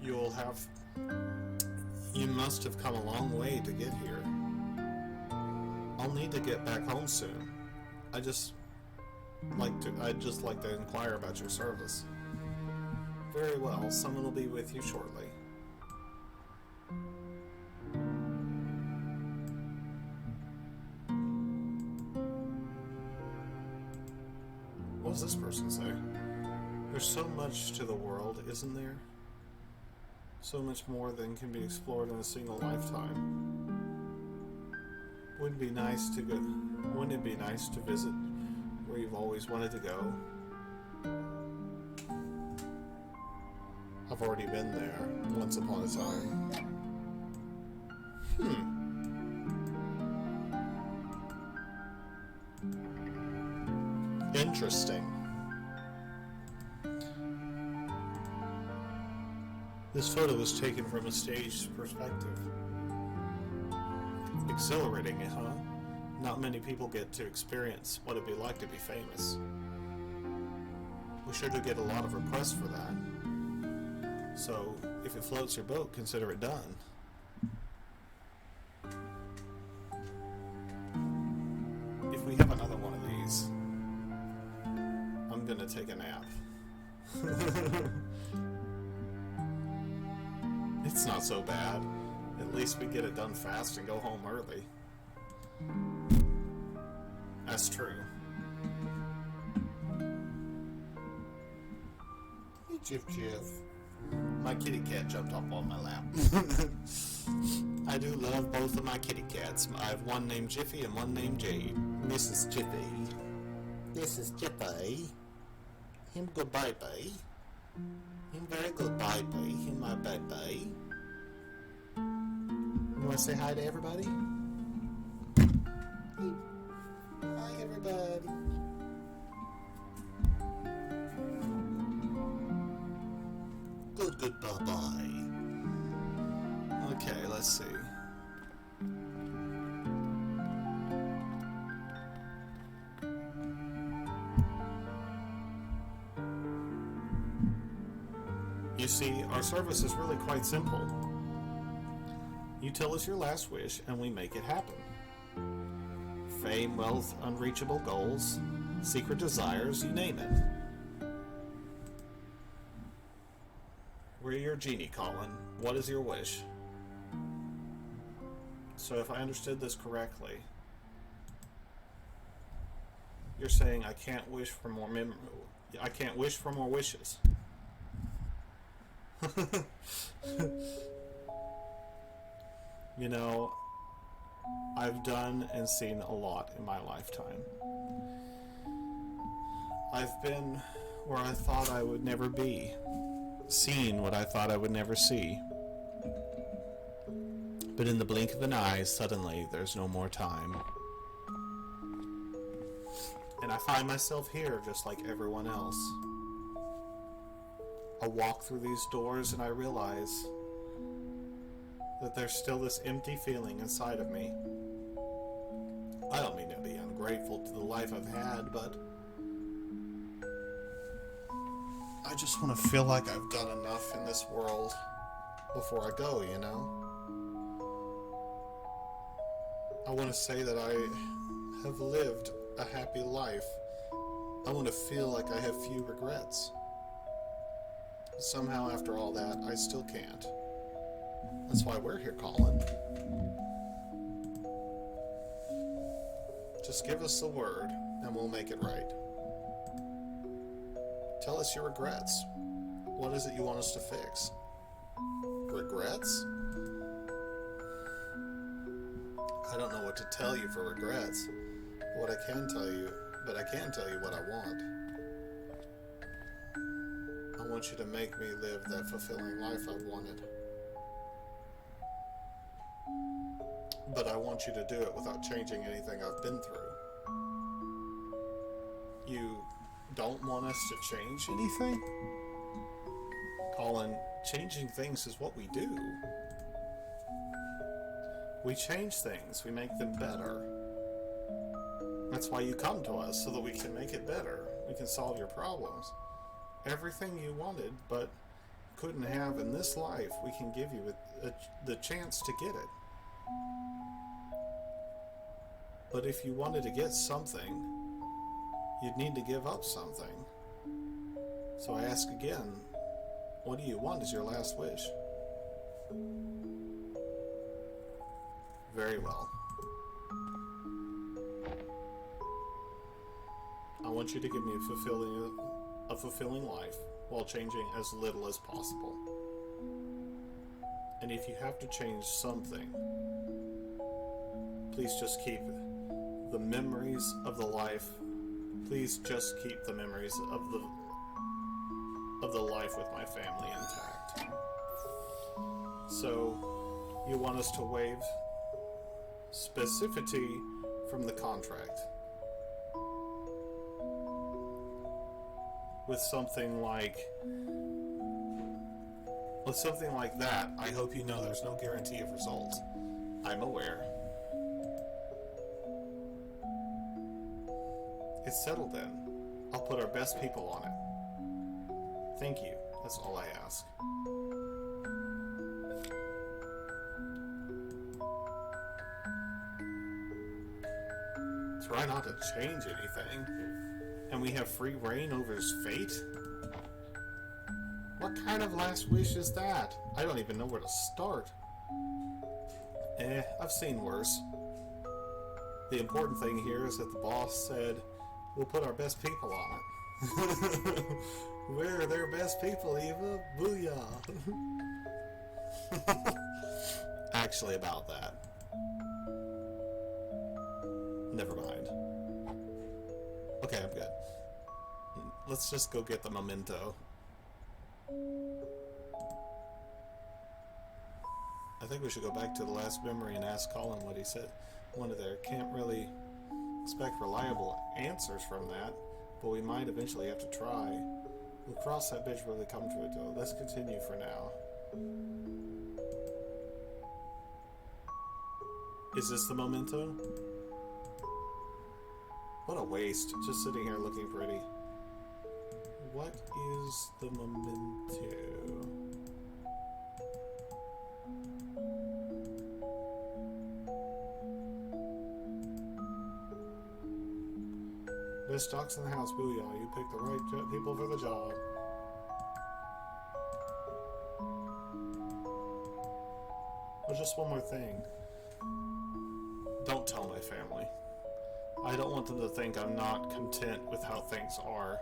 You must have come a long way to get here. I'll need to get back home soon. I'd just like to inquire about your service. Very well, someone will be with you shortly. What does this person say? There's so much to the world, isn't there? So much more than can be explored in a single lifetime. Wouldn't it be nice to visit where you've always wanted to go? I've already been there once upon a time. Interesting. This photo was taken from a staged perspective. Exhilarating, huh? Not many people get to experience what it'd be like to be famous. We sure do get a lot of requests for that. So, if it floats your boat, consider it done. If we have another one of these, I'm gonna take a nap. It's not so bad. At least we get it done fast and go home early. That's true. Hey, Jiff. My kitty cat jumped up on my lap. I do love both of my kitty cats. I have one named Jiffy and one named Jade. Mrs. Chippy. This is Chippy. Him good baby. Him very good baby. Him my baby. You want to say hi to everybody? Hi, everybody. Good bye-bye. Okay, let's see. You see, our service is really quite simple. You tell us your last wish and we make it happen. Fame, wealth, unreachable goals, secret desires, you name it. We're your genie, Collin. What is your wish? So if I understood this correctly, you're saying I can't wish for more I can't wish for more wishes. You know, I've done and seen a lot in my lifetime. I've been where I thought I would never be, seen what I thought I would never see. But in the blink of an eye, suddenly there's no more time. And I find myself here just like everyone else. I walk through these doors and I realize that there's still this empty feeling inside of me. I don't mean to be ungrateful to the life I've had, but I just want to feel like I've done enough in this world before I go, you know? I want to say that I have lived a happy life. I want to feel like I have few regrets. Somehow, after all that, I still can't. That's why we're here, Collin. Just give us the word, and we'll make it right. Tell us your regrets. What is it you want us to fix? Regrets? I don't know what to tell you for regrets. What I can tell you, but I can tell you what I want. I want you to make me live that fulfilling life I wanted. But I want you to do it without changing anything I've been through. You don't want us to change anything? Collin, changing things is what we do. We change things, we make them better. That's why you come to us, so that we can make it better. We can solve your problems. Everything you wanted but couldn't have in this life, we can give you the chance to get it. But if you wanted to get something, you'd need to give up something. So I ask again, what do you want as your last wish? Very well. I want you to give me a fulfilling life while changing as little as possible. And if you have to change something, please just keep the memories of the life. Please just keep the memories of the life with my family intact. So, you want us to waive specificity from the contract with something like that. I hope you know there's no guarantee of results. I'm aware. It's settled then. I'll put our best people on it. Thank you. That's all I ask. Try not to change anything. And we have free reign over his fate? What kind of last wish is that? I don't even know where to start. I've seen worse. The important thing here is that the boss said, we'll put our best people on it. We're their best people, Eva. Booyah. Actually, about that. Never mind. Okay, I'm good. Let's just go get the memento. I think we should go back to the last memory and ask Collin what he said. Wanted there. Can't really expect reliable answers from that, but we might eventually have to try. We'll cross that bridge when we come to it, though. Let's continue for now. Is this the memento? What a waste. Just sitting here looking pretty. What is the memento? Best stocks in the house, booyah. You picked the right people for the job. Oh, just one more thing. Don't tell my family. I don't want them to think I'm not content with how things are.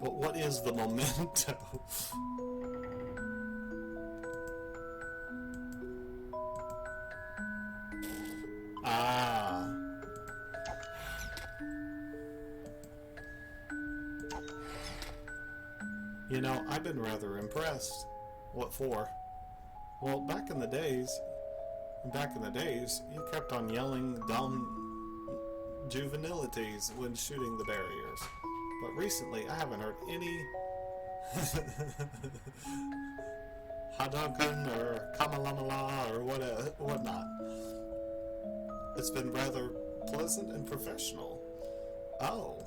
But what is the memento? Ah. You know, I've been rather impressed. What for? Well, back in the days, you kept on yelling dumb juvenilities when shooting the barriers. But recently, I haven't heard any Hadouken or Kamalamala or whatnot. It's been rather pleasant and professional. Oh,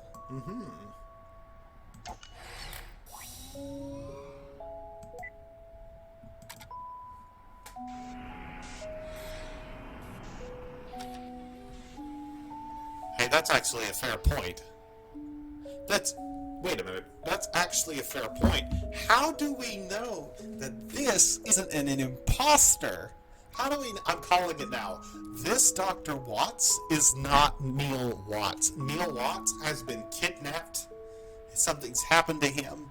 Hey, that's actually a fair point. Wait a minute. That's actually a fair point. How do we know that this isn't an imposter? How do we... I'm calling it now. This Dr. Watts is not Neil Watts. Neil Watts has been kidnapped. Something's happened to him.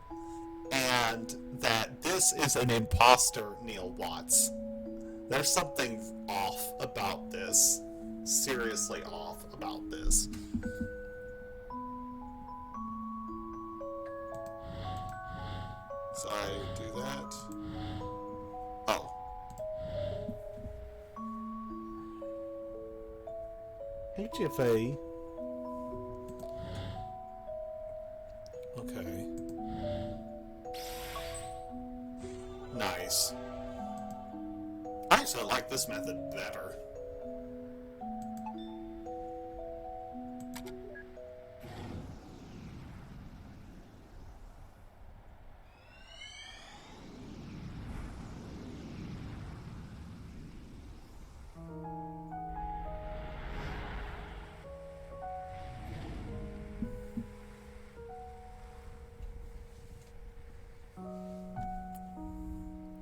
And that this is an imposter, Neil Watts. There's something off about this. Seriously off about this. So I do that. Oh. Hey, Jiffy. Okay. Nice. I actually like this method better.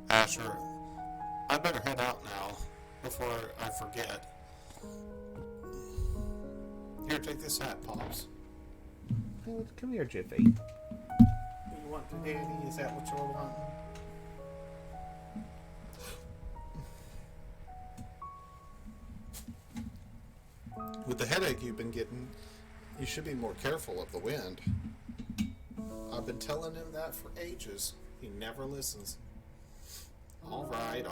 Asher, I better head out now before I forget. Here, take this hat, Pops. Come here, Jiffy. You want the daddy? Is that what you want? With the headache you've been getting, you should be more careful of the wind. I've been telling him that for ages. He never listens. All right.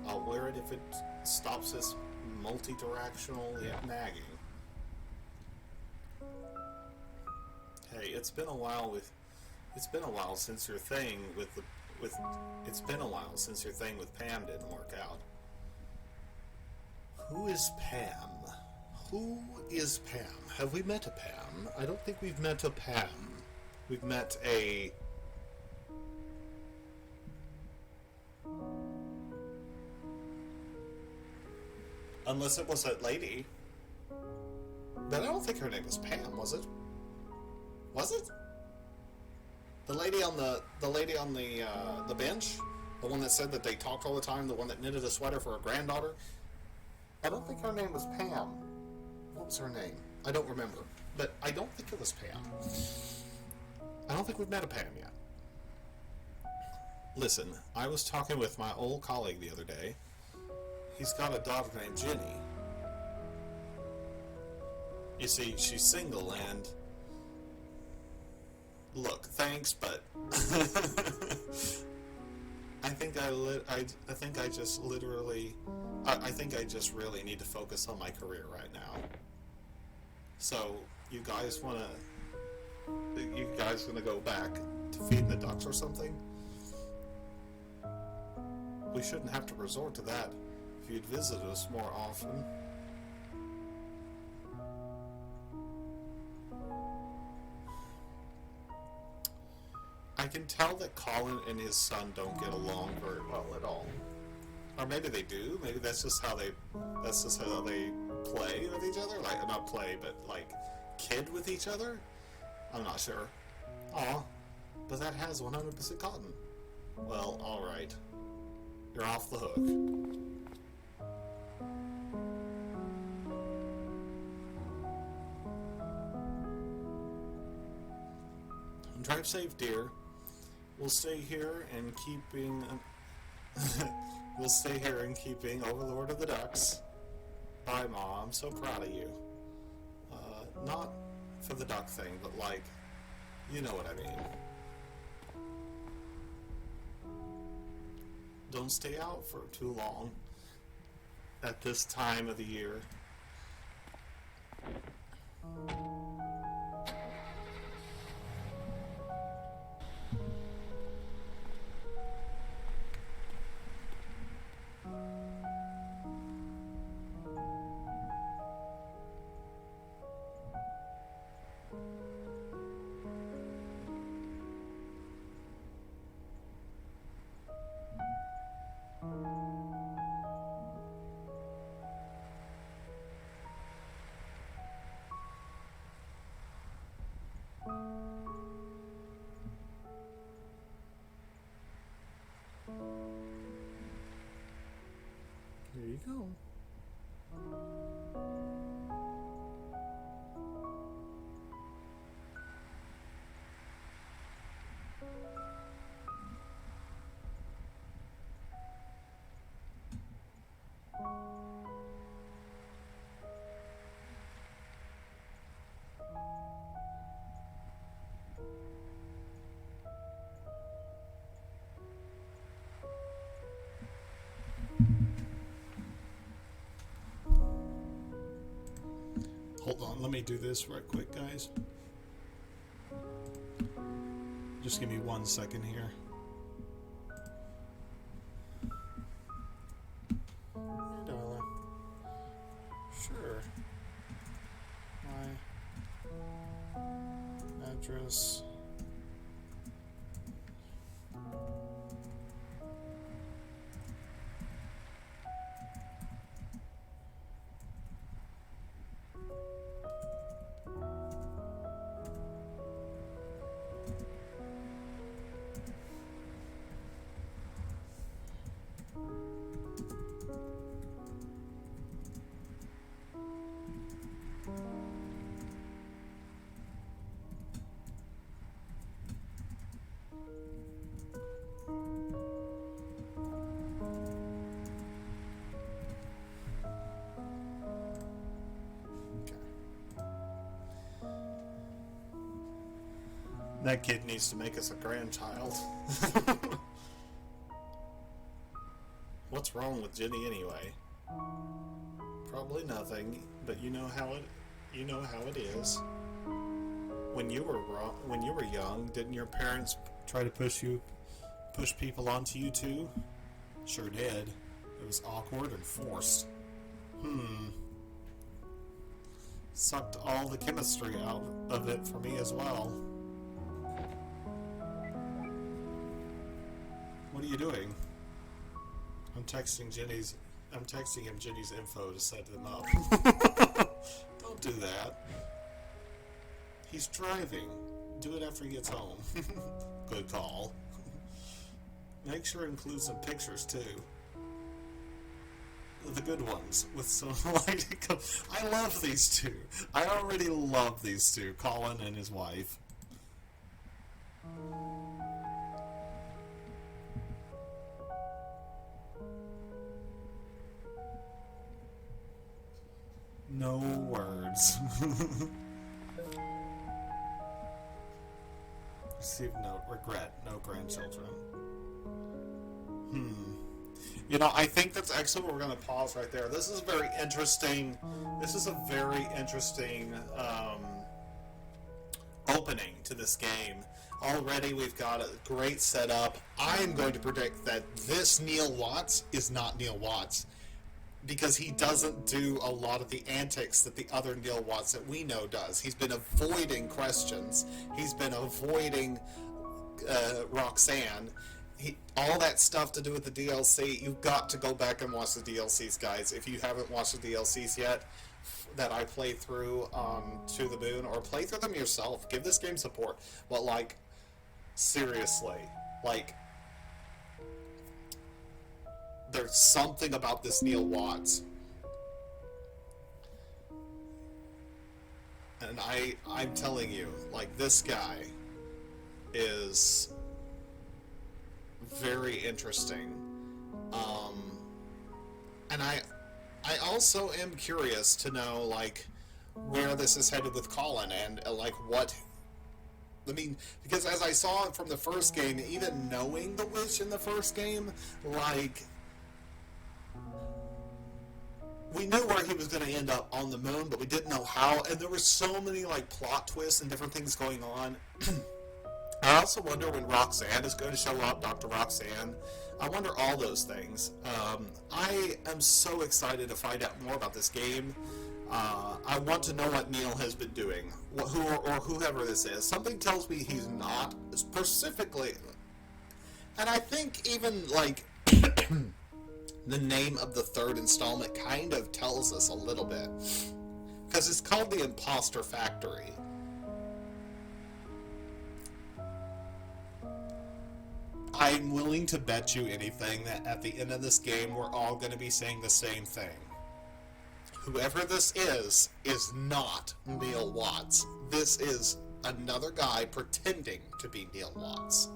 I'll wear it if it stops this multi-directional nagging. Hey, it's been a while since your thing with Pam didn't work out. Who is Pam? Who is Pam? Have we met a Pam? I don't think we've met a Pam. We've met a... Unless it was that lady. But I don't think her name was Pam, was it? Was it? The lady on the bench? The one that said that they talked all the time, the one that knitted a sweater for her granddaughter? I don't think her name was Pam. What was her name? I don't remember. But I don't think it was Pam. I don't think we've met a Pam yet. Listen, I was talking with my old colleague the other day. He's got a daughter named Jenny. You see, she's single and... Look, thanks, but... I think I just really need to focus on my career right now. So, you guys wanna go back to feeding the ducks or something? We shouldn't have to resort to that if you'd visit us more often. I can tell that Collin and his son don't get along very well at all. Or maybe they do. Maybe that's just how they play with each other. Like, not play, but like kid with each other. I'm not sure. Aw, but that has 100% cotton. Well, alright. You're off the hook. Drive safe, dear. We'll stay here and keeping Overlord of the Ducks. Bye, Mom. I'm so proud of you. Not for the duck thing, but like, you know what I mean. Don't stay out for too long at this time of the year. There you go. Hold on, let me do this right quick, guys. Just give me 1 second here. Darling. Sure. My address. That kid needs to make us a grandchild. What's wrong with Jenny anyway? Probably nothing, but you know how it is. When you were young, didn't your parents try to push people onto you too? Sure did. It was awkward and forced. Sucked all the chemistry out of it for me as well. What are you doing? I'm texting him Jenny's info to set them up. Don't do that. He's driving. Do it after he gets home. Good call. Make sure to include some pictures too. the good ones with some like. I love these two. I already love these two, Collin and his wife. No words. Receive note. Regret. No grandchildren. You know, I think that's actually where we're going to pause right there. This is very interesting. This is a very interesting opening to this game. Already we've got a great setup. I am going to predict that this Neil Watts is not Neil Watts, because he doesn't do a lot of the antics that the other Neil Watts that we know does. He's been avoiding questions. He's been avoiding Roxanne. All that stuff to do with the DLC, you've got to go back and watch the DLCs, guys. If you haven't watched the DLCs yet, that I played through To the Moon, or play through them yourself. Give this game support. But, like, seriously, like, there's something about this Neil Watts. And I'm telling you, like, this guy is very interesting. And I also am curious to know, like, where this is headed with Collin, and like what. I mean, because as I saw from the first game, even knowing the witch in the first game, like, we knew where he was going to end up on the moon, but we didn't know how, and there were so many, like, plot twists and different things going on. I also wonder when Roxanne is going to show up, Dr. Roxanne. I wonder all those things. I am so excited to find out more about this game. I want to know what Neil has been doing, or whoever this is. Something tells me he's not specifically, and I think even, like, the name of the third installment kind of tells us a little bit, because it's called the Imposter Factory. I'm willing to bet you anything that at the end of this game, we're all going to be saying the same thing. Whoever this is not Neil Watts. This is another guy pretending to be Neil Watts.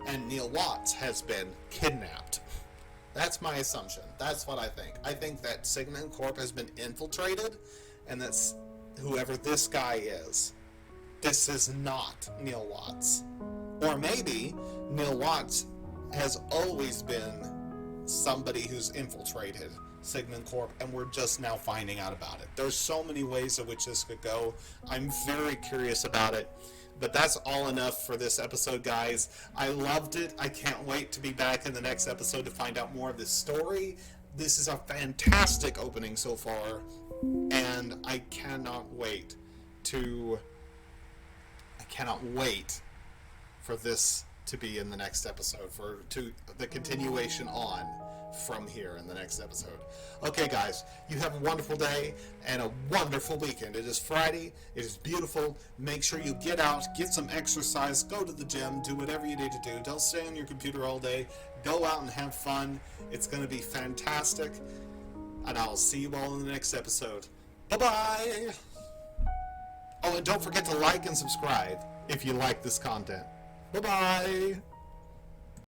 And Neil Watts has been kidnapped. That's my assumption. That's what I think. I think that Sigmund Corp has been infiltrated, and that's whoever this guy is. This is not Neil Watts. Or maybe Neil Watts has always been somebody who's infiltrated Sigmund Corp, and we're just now finding out about it. There's so many ways in which this could go. I'm very curious about it. But that's all enough for this episode, guys. I loved it. I can't wait to be back in the next episode to find out more of this story. This is a fantastic opening so far, and I cannot wait for this to be in the next episode, to the continuation on from here in the next episode. Okay, guys, you have a wonderful day and a wonderful weekend. It is Friday. It is beautiful. Make sure you get out, get some exercise, go to the gym, do whatever you need to do. Don't stay on your computer all day. Go out and have fun. It's going to be fantastic. And I'll see you all in the next episode. Bye-bye! Oh, and don't forget to like and subscribe if you like this content. Bye-bye!